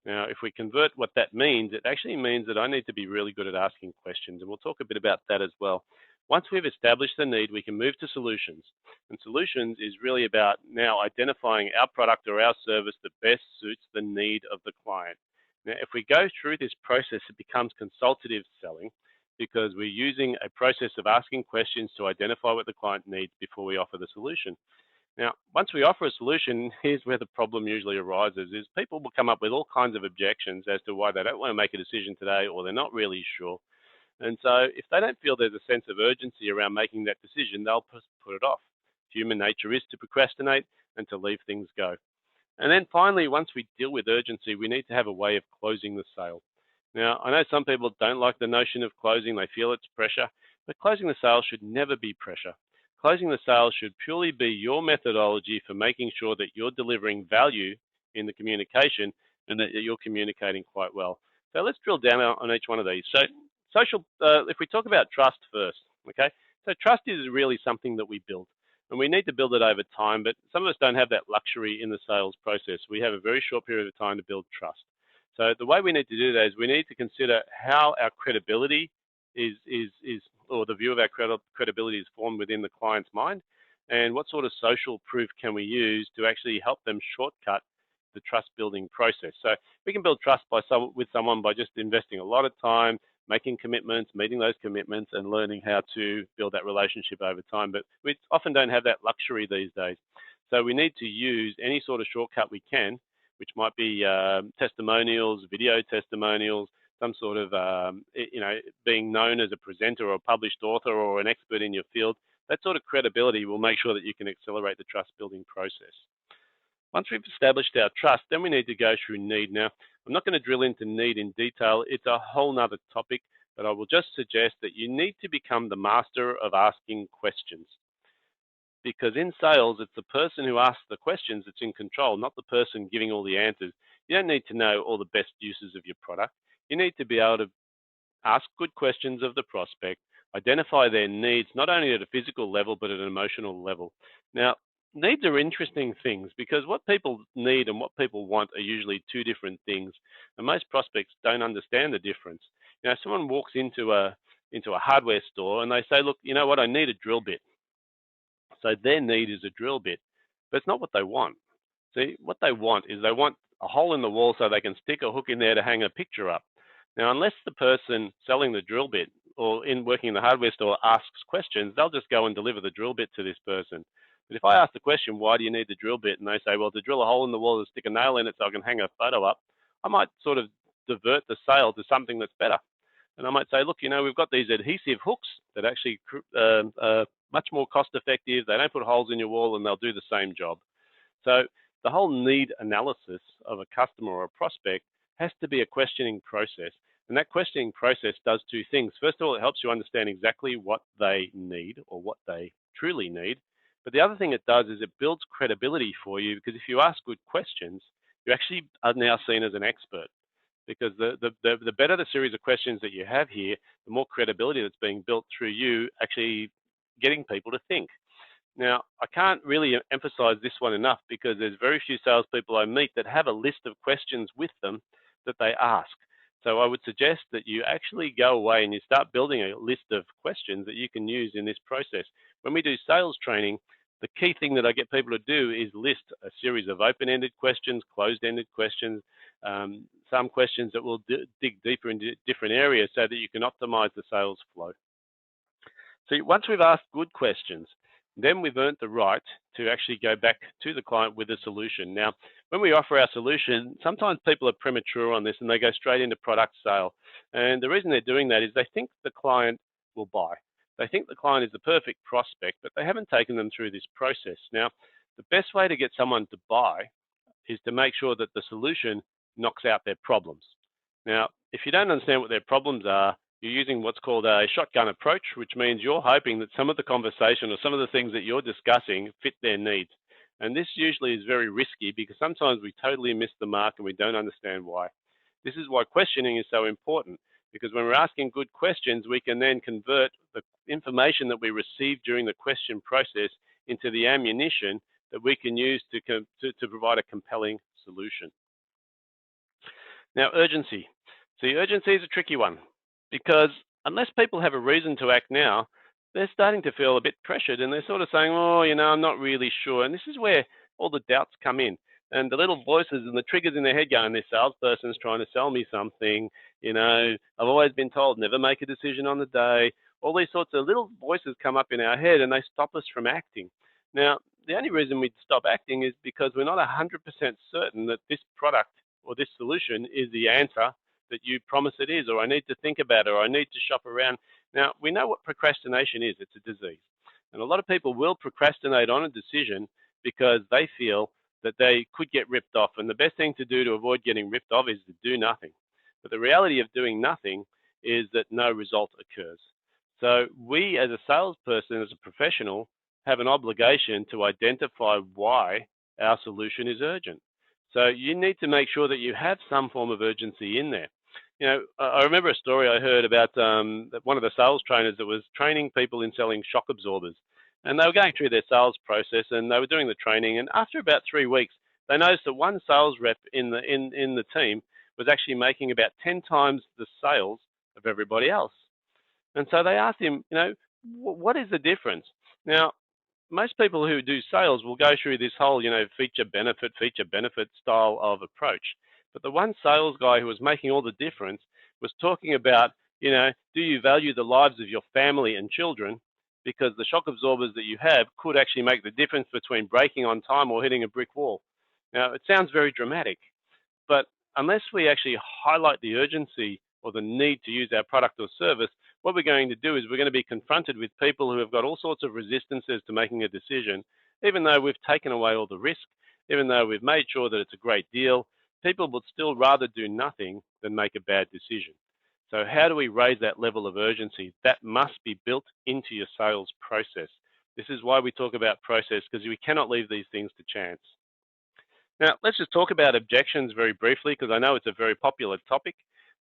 Speaker 2: Now, if we convert what that means, it actually means that I need to be really good at asking questions, and we'll talk a bit about that as well. Once we've established the need, we can move to solutions. And solutions is really about now identifying our product or our service that best suits the need of the client. Now, if we go through this process, it becomes consultative selling because we're using a process of asking questions to identify what the client needs before we offer the solution. Now, once we offer a solution, here's where the problem usually arises, is people will come up with all kinds of objections as to why they don't want to make a decision today or they're not really sure. And so if they don't feel there's a sense of urgency around making that decision, they'll put it off. Human nature is to procrastinate and to leave things go. And then finally, once we deal with urgency, we need to have a way of closing the sale. Now, I know some people don't like the notion of closing. They feel it's pressure, but closing the sale should never be pressure. Closing the sale should purely be your methodology for making sure that you're delivering value in the communication and that you're communicating quite well. So let's drill down on each one of these. So if we talk about trust first, okay? So trust is really something that we build, and we need to build it over time, but some of us don't have that luxury in the sales process. We have a very short period of time to build trust. So the way we need to do that is we need to consider how our credibility or the view of our credibility is formed within the client's mind, and what sort of social proof can we use to actually help them shortcut the trust building process. So we can build trust with someone by just investing a lot of time, making commitments, meeting those commitments, and learning how to build that relationship over time. But we often don't have that luxury these days. So we need to use any sort of shortcut we can, which might be testimonials, video testimonials, some sort of, being known as a presenter or a published author or an expert in your field. That sort of credibility will make sure that you can accelerate the trust building process. Once we've established our trust, then we need to go through need. Now, I'm not going to drill into need in detail. It's a whole nother topic, but I will just suggest that you need to become the master of asking questions. Because in sales, it's the person who asks the questions that's in control, not the person giving all the answers. You don't need to know all the best uses of your product. You need to be able to ask good questions of the prospect, identify their needs, not only at a physical level, but at an emotional level. Now, needs are interesting things because what people need and what people want are usually two different things, and most prospects don't understand the difference. You know, someone walks into a hardware store and they say, look, you know what, I need a drill bit. So their need is a drill bit, but it's not what they want. See, what they want is they want a hole in the wall so they can stick a hook in there to hang a picture up. Now, unless the person selling the drill bit or in working in the hardware store asks questions, they'll just go and deliver the drill bit to this person. But if I ask the question, why do you need the drill bit? And they say, well, to drill a hole in the wall to stick a nail in it so I can hang a photo up, I might sort of divert the sale to something that's better. And I might say, look, you know, we've got these adhesive hooks that actually are much more cost effective. They don't put holes in your wall and they'll do the same job. So the whole need analysis of a customer or a prospect has to be a questioning process. And that questioning process does two things. First of all, it helps you understand exactly what they need or what they truly need. But the other thing it does is it builds credibility for you, because if you ask good questions, you actually are now seen as an expert, because the better the series of questions that you have here, the more credibility that's being built through you actually getting people to think. Now, I can't really emphasize this one enough, because there's very few salespeople I meet that have a list of questions with them that they ask. So I would suggest that you actually go away and you start building a list of questions that you can use in this process. When we do sales training, the key thing that I get people to do is list a series of open-ended questions, closed-ended questions, some questions that will dig deeper into different areas so that you can optimize the sales flow. So once we've asked good questions, then we've earned the right to actually go back to the client with a solution. Now, when we offer our solution, sometimes people are premature on this and they go straight into product sale. And the reason they're doing that is they think the client will buy. They think the client is the perfect prospect, but they haven't taken them through this process. Now, the best way to get someone to buy is to make sure that the solution knocks out their problems. Now, if you don't understand what their problems are, you're using what's called a shotgun approach, which means you're hoping that some of the conversation or some of the things that you're discussing fit their needs. And this usually is very risky, because sometimes we totally miss the mark and we don't understand why. This is why questioning is so important, because when we're asking good questions, we can then convert the information that we receive during the question process into the ammunition that we can use to provide a compelling solution. Now, urgency. See, urgency is a tricky one, because unless people have a reason to act now, they're starting to feel a bit pressured, and they're sort of saying, oh, I'm not really sure. And this is where all the doubts come in. And the little voices and the triggers in their head going, this salesperson's trying to sell me something. I've always been told, never make a decision on the day. All these sorts of little voices come up in our head, and they stop us from acting. Now, the only reason we'd stop acting is because we're not 100% certain that this product or this solution is the answer that you promise it is, or I need to think about it, or I need to shop around. Now, we know what procrastination is. It's a disease. And a lot of people will procrastinate on a decision because they feel that they could get ripped off. And the best thing to do to avoid getting ripped off is to do nothing. But the reality of doing nothing is that no result occurs. So we, as a salesperson, as a professional, have an obligation to identify why our solution is urgent. So you need to make sure that you have some form of urgency in there. I remember a story I heard about one of the sales trainers that was training people in selling shock absorbers. And they were going through their sales process, and they were doing the training. And after about 3 weeks, they noticed that one sales rep in the team was actually making about 10 times the sales of everybody else. And so they asked him, what is the difference? Now, most people who do sales will go through this whole, feature benefit style of approach. But the one sales guy who was making all the difference was talking about, do you value the lives of your family and children? Because the shock absorbers that you have could actually make the difference between braking on time or hitting a brick wall. Now, it sounds very dramatic, but unless we actually highlight the urgency or the need to use our product or service, what we're going to do is we're going to be confronted with people who have got all sorts of resistances to making a decision, even though we've taken away all the risk, even though we've made sure that it's a great deal. People would still rather do nothing than make a bad decision. So how do we raise that level of urgency? That must be built into your sales process. This is why we talk about process, because we cannot leave these things to chance. Now, let's just talk about objections very briefly, because I know it's a very popular topic.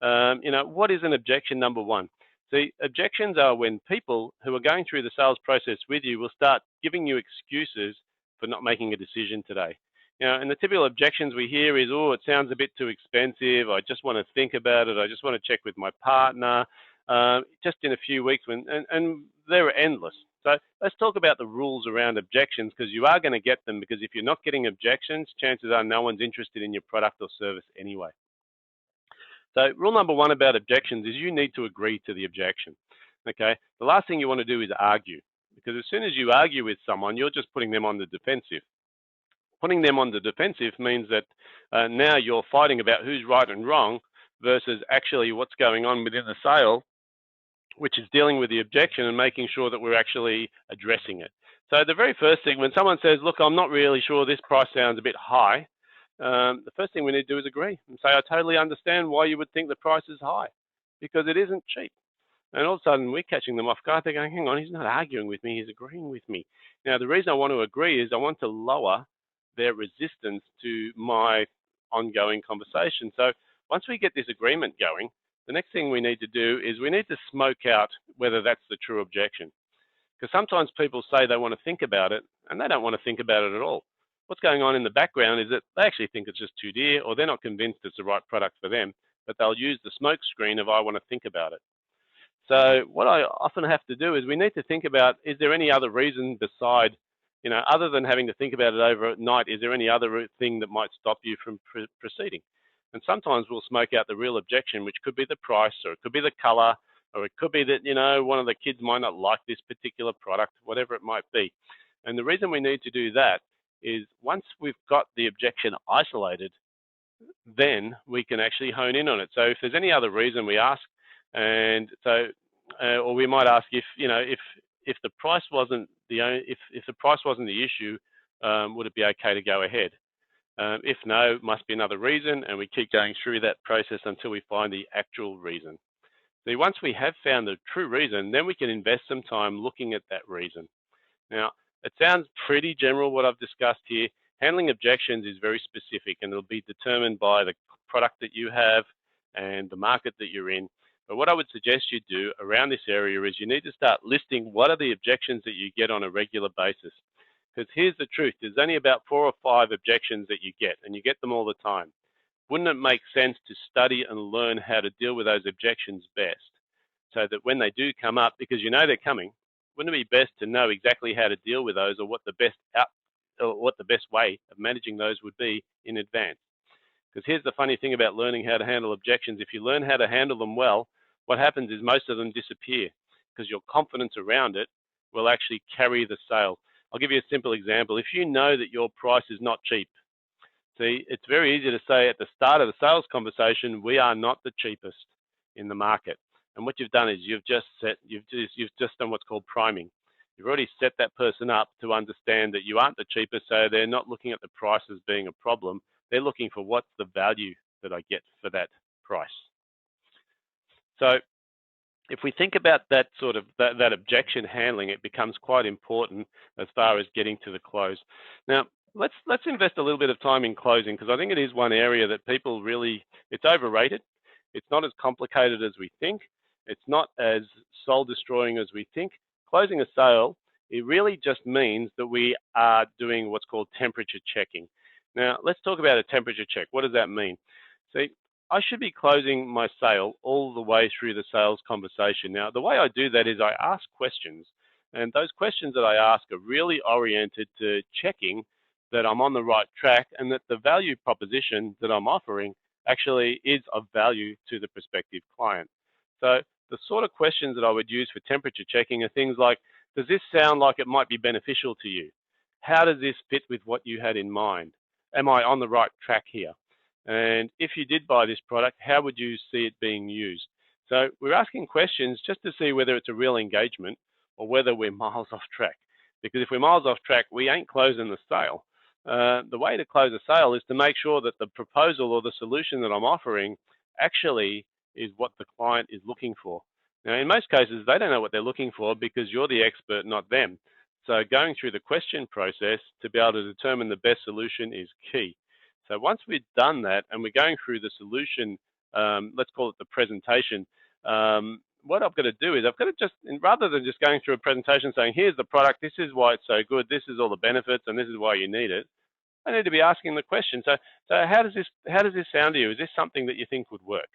Speaker 2: What is an objection, number one? See, objections are when people who are going through the sales process with you will start giving you excuses for not making a decision today. And the typical objections we hear is, oh, it sounds a bit too expensive. I just want to think about it. I just want to check with my partner just in a few weeks. And they're endless. So let's talk about the rules around objections, because you are going to get them, because if you're not getting objections, chances are no one's interested in your product or service anyway. So rule number one about objections is you need to agree to the objection. Okay. The last thing you want to do is argue, because as soon as you argue with someone, you're just putting them on the defensive. Putting them on the defensive means that now you're fighting about who's right and wrong versus actually what's going on within the sale, which is dealing with the objection and making sure that we're actually addressing it. So the very first thing, when someone says, look, I'm not really sure, this price sounds a bit high, the first thing we need to do is agree and say, I totally understand why you would think the price is high, because it isn't cheap. And all of a sudden, we're catching them off guard. They're going, hang on, he's not arguing with me, he's agreeing with me. Now, the reason I want to agree is I want to lower their resistance to my ongoing conversation. So once we get this agreement going, the next thing we need to do is we need to smoke out whether that's the true objection. Because sometimes people say they want to think about it, and they don't want to think about it at all. What's going on in the background is that they actually think it's just too dear, or they're not convinced it's the right product for them, but they'll use the smoke screen of I want to think about it. So what I often have to do is we need to think about, is there any other reason beside, other than having to think about it over at night, is there any other thing that might stop you from proceeding? And sometimes we'll smoke out the real objection, which could be the price, or it could be the color, or it could be that, one of the kids might not like this particular product, whatever it might be. And the reason we need to do that is once we've got the objection isolated, then we can actually hone in on it. So if there's any other reason, we ask, and so, or we might ask if the price wasn't if the price wasn't the issue, would it be okay to go ahead? If no, must be another reason, and we keep going through that process until we find the actual reason. So once we have found the true reason, then we can invest some time looking at that reason. Now, it sounds pretty general what I've discussed here. Handling objections is very specific, and it'll be determined by the product that you have and the market that you're in. But what I would suggest you do around this area is you need to start listing what are the objections that you get on a regular basis. Because here's the truth, there's only about 4 or 5 objections that you get, and you get them all the time. Wouldn't it make sense to study and learn how to deal with those objections best, so that when they do come up, because you know they're coming, wouldn't it be best to know exactly how to deal with those, or what the best way of managing those would be in advance? Because here's the funny thing about learning how to handle objections. If you learn how to handle them well, what happens is most of them disappear, because your confidence around it will actually carry the sale. I'll give you a simple example. If you know that your price is not cheap, see, it's very easy to say at the start of the sales conversation, we are not the cheapest in the market. And what you've done is you've just done what's called priming. You've already set that person up to understand that you aren't the cheapest, so they're not looking at the price as being a problem. They're looking for what's the value that I get for that price. So if we think about that sort of that objection handling, it becomes quite important as far as getting to the close. Now, let's invest a little bit of time in closing, because I think it is one area that people really, it's overrated. It's not as complicated as we think. It's not as soul destroying as we think. Closing a sale, it really just means that we are doing what's called temperature checking. Now, let's talk about a temperature check. What does that mean? See, I should be closing my sale all the way through the sales conversation. Now, the way I do that is I ask questions, and those questions that I ask are really oriented to checking that I'm on the right track and that the value proposition that I'm offering actually is of value to the prospective client. So the sort of questions that I would use for temperature checking are things like, does this sound like it might be beneficial to you? How does this fit with what you had in mind? Am I on the right track here? And if you did buy this product, how would you see it being used? So we're asking questions just to see whether it's a real engagement or whether we're miles off track. Because if we're miles off track, we ain't closing the sale. The way to close a sale is to make sure that the proposal or the solution that I'm offering actually is what the client is looking for. Now, in most cases, they don't know what they're looking for because you're the expert, not them. So going through the question process to be able to determine the best solution is key. So once we've done that and we're going through the solution, let's call it the presentation, what I've got to do is I've got to just, rather than just going through a presentation saying, here's the product, this is why it's so good, this is all the benefits, and this is why you need it, I need to be asking the question. So how does this sound to you? Is this something that you think would work?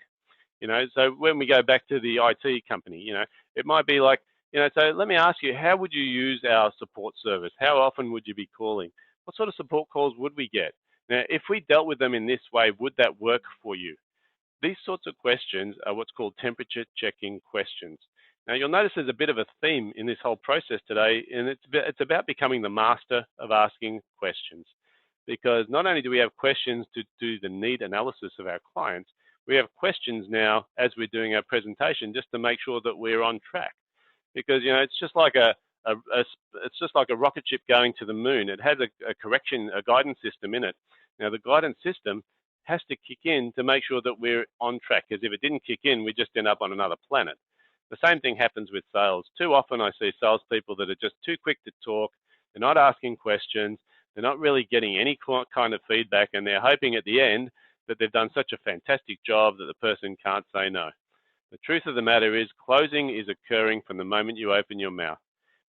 Speaker 2: So when we go back to the IT company, it might be like, so let me ask you, how would you use our support service? How often would you be calling? What sort of support calls would we get? Now, if we dealt with them in this way, would that work for you? These sorts of questions are what's called temperature checking questions. Now, you'll notice there's a bit of a theme in this whole process today, and it's about becoming the master of asking questions. Because not only do we have questions to do the need analysis of our clients, we have questions now as we're doing our presentation just to make sure that we're on track. Because it's just like a rocket ship going to the moon. It has a guidance system in it. Now the guidance system has to kick in to make sure that we're on track. Because if it didn't kick in, we just end up on another planet. The same thing happens with sales. Too often I see salespeople that are just too quick to talk. They're not asking questions. They're not really getting any kind of feedback, and they're hoping at the end that they've done such a fantastic job that the person can't say no. The truth of the matter is closing is occurring from the moment you open your mouth.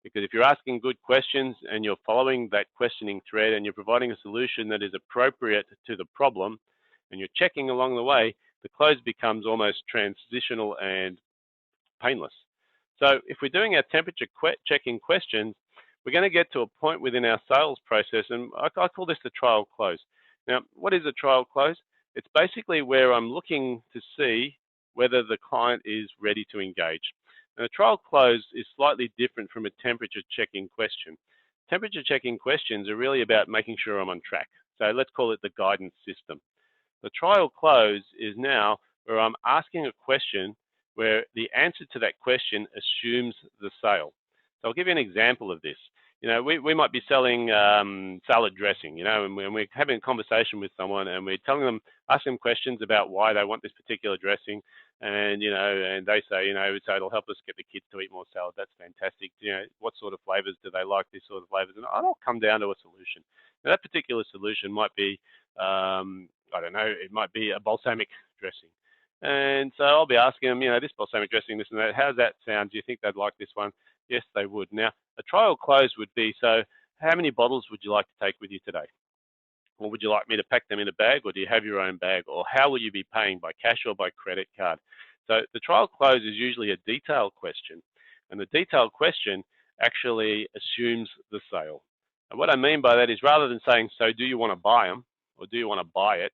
Speaker 2: Because if you're asking good questions and you're following that questioning thread and you're providing a solution that is appropriate to the problem and you're checking along the way, the close becomes almost transitional and painless. So if we're doing our temperature checking questions, we're going to get to a point within our sales process, and I call this the trial close. Now, what is a trial close? It's basically where I'm looking to see whether the client is ready to engage. And a trial close is slightly different from a temperature checking question. Temperature checking questions are really about making sure I'm on track. So let's call it the guidance system. The trial close is now where I'm asking a question where the answer to that question assumes the sale. So I'll give you an example of this. We might be selling salad dressing, and we're having a conversation with someone and we're telling them, asking them questions about why they want this particular dressing. And, and they say, so it'll help us get the kids to eat more salad. That's fantastic. What sort of flavors do they like, this sort of flavors? And I'll come down to a solution. Now, that particular solution might be, I don't know, it might be a balsamic dressing. And so I'll be asking them, this balsamic dressing, this and that, how does that sound? Do you think they'd like this one? Yes, they would. Now, a trial close would be, so how many bottles would you like to take with you today? Or would you like me to pack them in a bag, or do you have your own bag? Or how will you be paying, by cash or by credit card? So the trial close is usually a detailed question. And the detailed question actually assumes the sale. And what I mean by that is, rather than saying, so do you want to buy them, or do you want to buy it?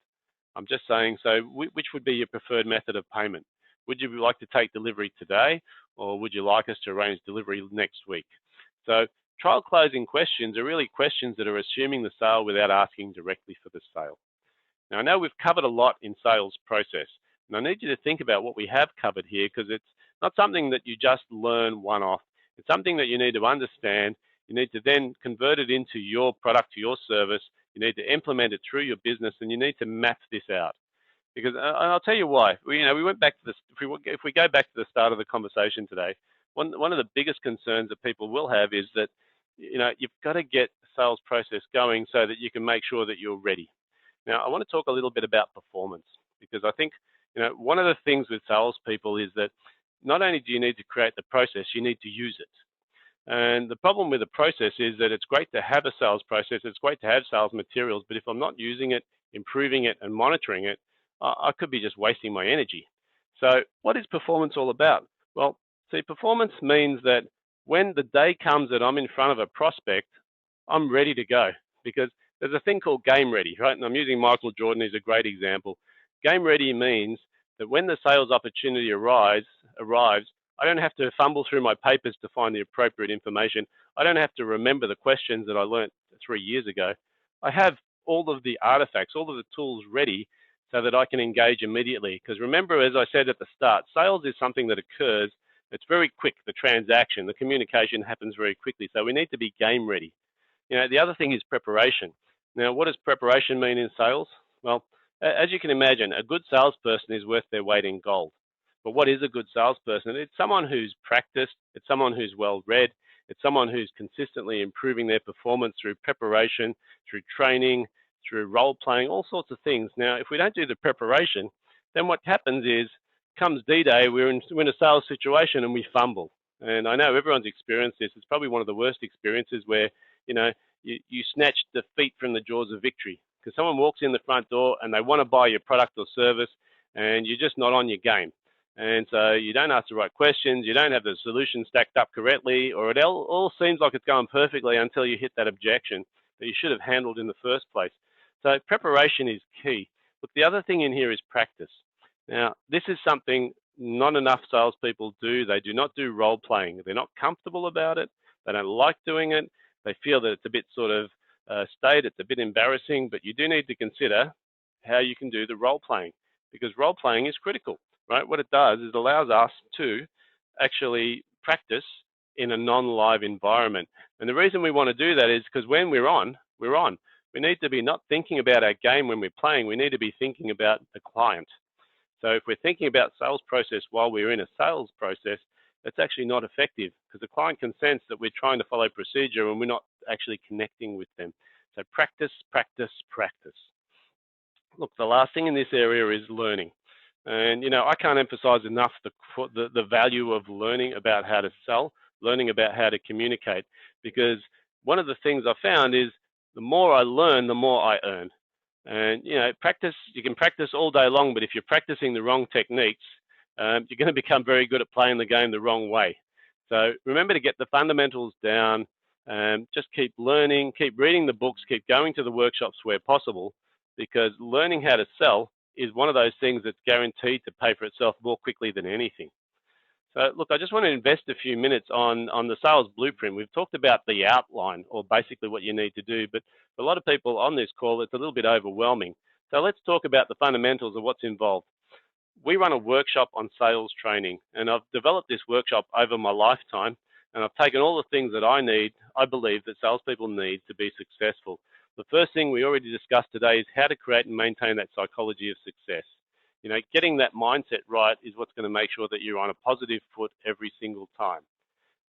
Speaker 2: I'm just saying, so which would be your preferred method of payment? Would you like to take delivery today, or would you like us to arrange delivery next week? So trial closing questions are really questions that are assuming the sale without asking directly for the sale. Now, I know we've covered a lot in sales process, and I need you to think about what we have covered here, because it's not something that you just learn one-off. It's something that you need to understand. You need to then convert it into your product, to your service. You need to implement it through your business, and you need to map this out. Because I'll tell you why. We went back to this. If we go back to the start of the conversation today, one of the biggest concerns that people will have is that you've got to get the sales process going so that you can make sure that you're ready. Now, I want to talk a little bit about performance, because I think one of the things with salespeople is that not only do you need to create the process, you need to use it. And the problem with the process is that it's great to have a sales process, it's great to have sales materials, but if I'm not using it, improving it, and monitoring it, I could be just wasting my energy. So what is performance all about? Well, see, performance means that when the day comes that I'm in front of a prospect, I'm ready to go, because there's a thing called game ready, right? And I'm using Michael Jordan as a great example. Game ready means that when the sales opportunity arrives, I don't have to fumble through my papers to find the appropriate information. I don't have to remember the questions that I learned 3 years ago. I have all of the artifacts, all of the tools ready so that I can engage immediately. Because remember, as I said at the start, sales is something that occurs. It's very quick, the transaction, the communication happens very quickly. So we need to be game ready. The other thing is preparation. Now, what does preparation mean in sales? Well, as you can imagine, a good salesperson is worth their weight in gold. But what is a good salesperson? It's someone who's practiced, it's someone who's well read, it's someone who's consistently improving their performance through preparation, through training, through role playing, all sorts of things. Now, if we don't do the preparation, then what happens is, comes D-Day, we're in a sales situation and we fumble. And I know everyone's experienced this. It's probably one of the worst experiences where, you snatch defeat from the jaws of victory, because someone walks in the front door and they want to buy your product or service and you're just not on your game. And so you don't ask the right questions, you don't have the solution stacked up correctly, or it all seems like it's going perfectly until you hit that objection that you should have handled in the first place. So preparation is key. Look, the other thing in here is practice. Now, this is something not enough salespeople do. They do not do role playing. They're not comfortable about it. They don't like doing it. They feel that it's a bit sort of staid, it's a bit embarrassing, but you do need to consider how you can do the role playing, because role playing is critical, right? What it does is it allows us to actually practice in a non-live environment. And the reason we want to do that is because when we're on, we're on. We need to be not thinking about our game when we're playing, we need to be thinking about the client. So if we're thinking about sales process while we're in a sales process, that's actually not effective, because the client can sense that we're trying to follow procedure and we're not actually connecting with them. So practice, practice, practice. Look, the last thing in this area is learning. And, I can't emphasize enough the value of learning about how to sell, learning about how to communicate, because one of the things I found is the more I learn, the more I earn. And, practice, you can practice all day long, but if you're practicing the wrong techniques, you're going to become very good at playing the game the wrong way. So remember to get the fundamentals down, just keep learning, keep reading the books, keep going to the workshops where possible, because learning how to sell is one of those things that's guaranteed to pay for itself more quickly than anything. So look, I just want to invest a few minutes on the sales blueprint. We've talked about the outline, or basically what you need to do, but for a lot of people on this call, it's a little bit overwhelming. So let's talk about the fundamentals of what's involved. We run a workshop on sales training, and I've developed this workshop over my lifetime, and I've taken all the things that I believe that salespeople need to be successful. The first thing we already discussed today is how to create and maintain that psychology of success. Getting that mindset right is what's going to make sure that you're on a positive foot every single time.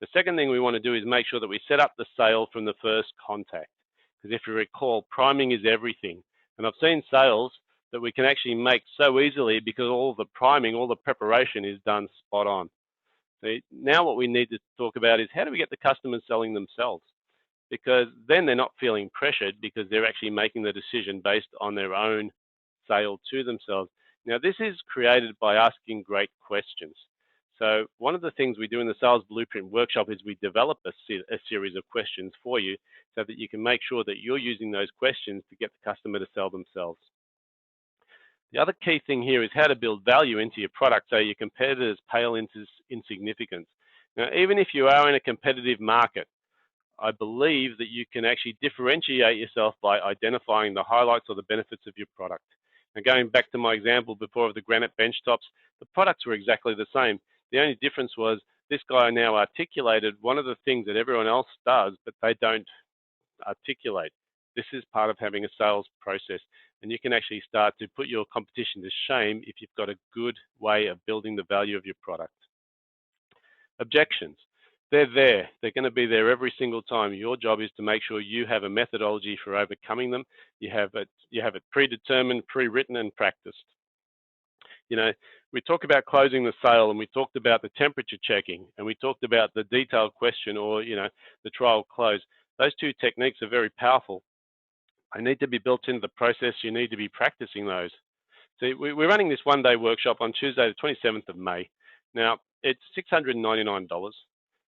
Speaker 2: The second thing we want to do is make sure that we set up the sale from the first contact. Because if you recall, priming is everything. And I've seen sales that we can actually make so easily because all the priming, all the preparation is done spot on. So now what we need to talk about is how do we get the customers selling themselves? Because then they're not feeling pressured because they're actually making the decision based on their own sale to themselves. Now, this is created by asking great questions. So one of the things we do in the Sales Blueprint workshop is we develop a series of questions for you so that you can make sure that you're using those questions to get the customer to sell themselves. The other key thing here is how to build value into your product so your competitors pale into insignificance. Now, even if you are in a competitive market, I believe that you can actually differentiate yourself by identifying the highlights or the benefits of your product. Now, going back to my example before of the granite bench tops, the products were exactly the same. The only difference was this guy now articulated one of the things that everyone else does, but they don't articulate. This is part of having a sales process, and you can actually start to put your competition to shame if you've got a good way of building the value of your product. Objections. They're there. They're going to be there every single time. Your job is to make sure you have a methodology for overcoming them. You have it predetermined, pre-written, and practiced. We talk about closing the sale, and we talked about the temperature checking, and we talked about the detailed question, or the trial close. Those two techniques are very powerful. They need to be built into the process. You need to be practicing those. So we're running this one-day workshop on Tuesday, the 27th of May. Now, it's $699.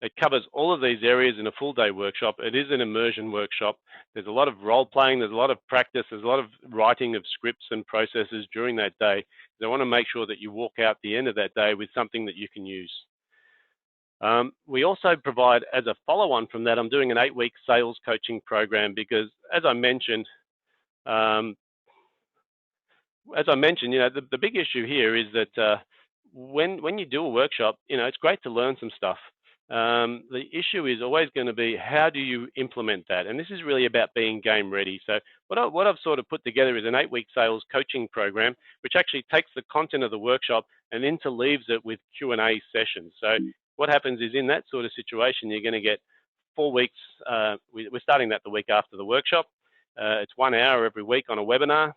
Speaker 2: It covers all of these areas in a full-day workshop. It is an immersion workshop. There's a lot of role-playing. There's a lot of practice. There's a lot of writing of scripts and processes during that day. I want to make sure that you walk out the end of that day with something that you can use. We also provide, as a follow-on from that, I'm doing an 8-week sales coaching program because, as I mentioned, the big issue here is that when you do a workshop, it's great to learn some stuff. The issue is always going to be how do you implement that, and this is really about being game ready. So what I've sort of put together is an 8-week sales coaching program, which actually takes the content of the workshop and interleaves it with Q&A sessions. So what happens is in that sort of situation, you're going to get 4 weeks. We're starting that the week after the workshop. It's 1 hour every week on a webinar.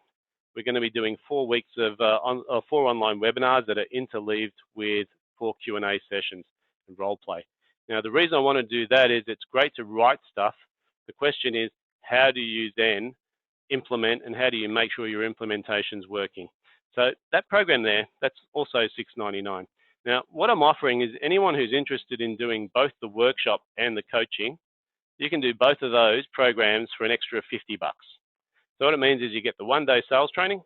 Speaker 2: We're going to be doing 4 weeks of 4 online webinars that are interleaved with 4 Q&A sessions and role play. Now, the reason I want to do that is it's great to write stuff. The question is, how do you then implement, and how do you make sure your implementation's working? So that program there, that's also $699. Now, what I'm offering is anyone who's interested in doing both the workshop and the coaching, you can do both of those programs for an extra $50. So what it means is you get the 1-day sales training,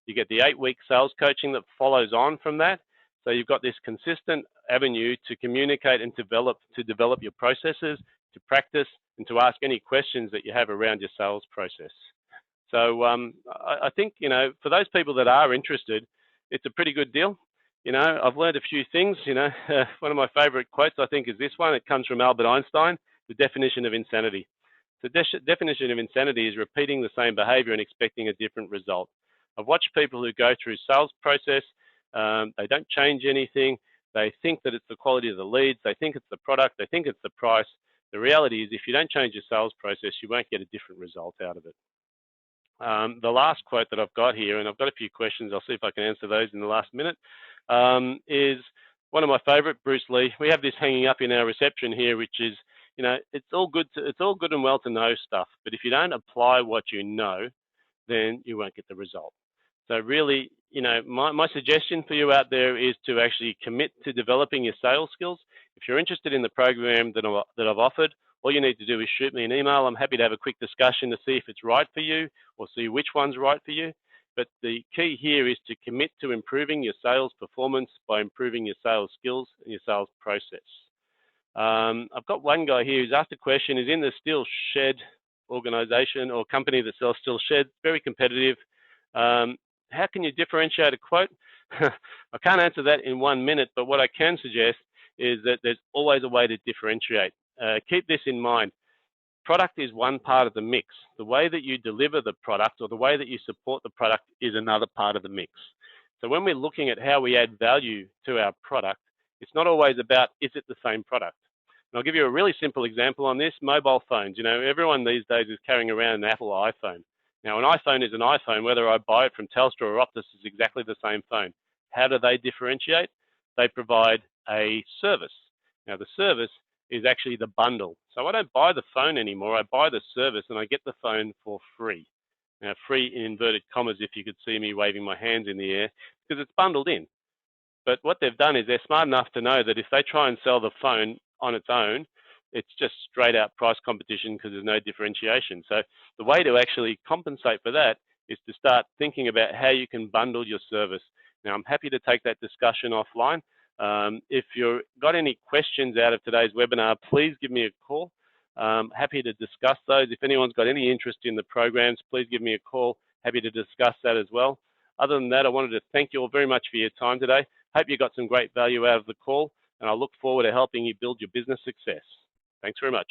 Speaker 2: you get the 8-week sales coaching that follows on from that. So you've got this consistent avenue to communicate and develop your processes, to practice, and to ask any questions that you have around your sales process. So I think, for those people that are interested, it's a pretty good deal. I've learned a few things. One of my favorite quotes, I think, is this one. It comes from Albert Einstein, the definition of insanity. The definition of insanity is repeating the same behavior and expecting a different result. I've watched people who go through sales process. They don't change anything. They think that it's the quality of the leads. They think it's the product. They think it's the price. The reality is if you don't change your sales process, you won't get a different result out of it. The last quote that I've got here, and I've got a few questions, I'll see if I can answer those in the last minute, is one of my favorite, Bruce Lee. We have this hanging up in our reception here, which is, you know, it's all good and well to know stuff, but if you don't apply what you know, then you won't get the result. So really, you know, my suggestion for you out there is to actually commit to developing your sales skills. If you're interested in the program that I've offered, all you need to do is shoot me an email. I'm happy to have a quick discussion to see if it's right for you or see which one's right for you. But the key here is to commit to improving your sales performance by improving your sales skills and your sales process. I've got one guy here who's asked a question, is in the steel shed organization or company that sells steel sheds, very competitive. How can you differentiate a quote? I can't answer that in 1 minute, but what I can suggest is that there's always a way to differentiate. Keep this in mind. Product is one part of the mix. The way that you deliver the product or the way that you support the product is another part of the mix. So when we're looking at how we add value to our product, it's not always about, is it the same product? And I'll give you a really simple example on this, mobile phones. You know, everyone these days is carrying around an Apple iPhone. Now, an iPhone is an iPhone, whether I buy it from Telstra or Optus, is exactly the same phone. How do they differentiate? They provide a service. Now, the service is actually the bundle. So I don't buy the phone anymore, I buy the service and I get the phone for free. Now, free in inverted commas, if you could see me waving my hands in the air, because it's bundled in. But what they've done is they're smart enough to know that if they try and sell the phone on its own, it's just straight out price competition because there's no differentiation. So the way to actually compensate for that is to start thinking about how you can bundle your service. Now, I'm happy to take that discussion offline. If you've got any questions out of today's webinar, please give me a call. Happy to discuss those. If anyone's got any interest in the programs, please give me a call. Happy to discuss that as well. Other than that, I wanted to thank you all very much for your time today. Hope you got some great value out of the call, and I look forward to helping you build your business success. Thanks very much.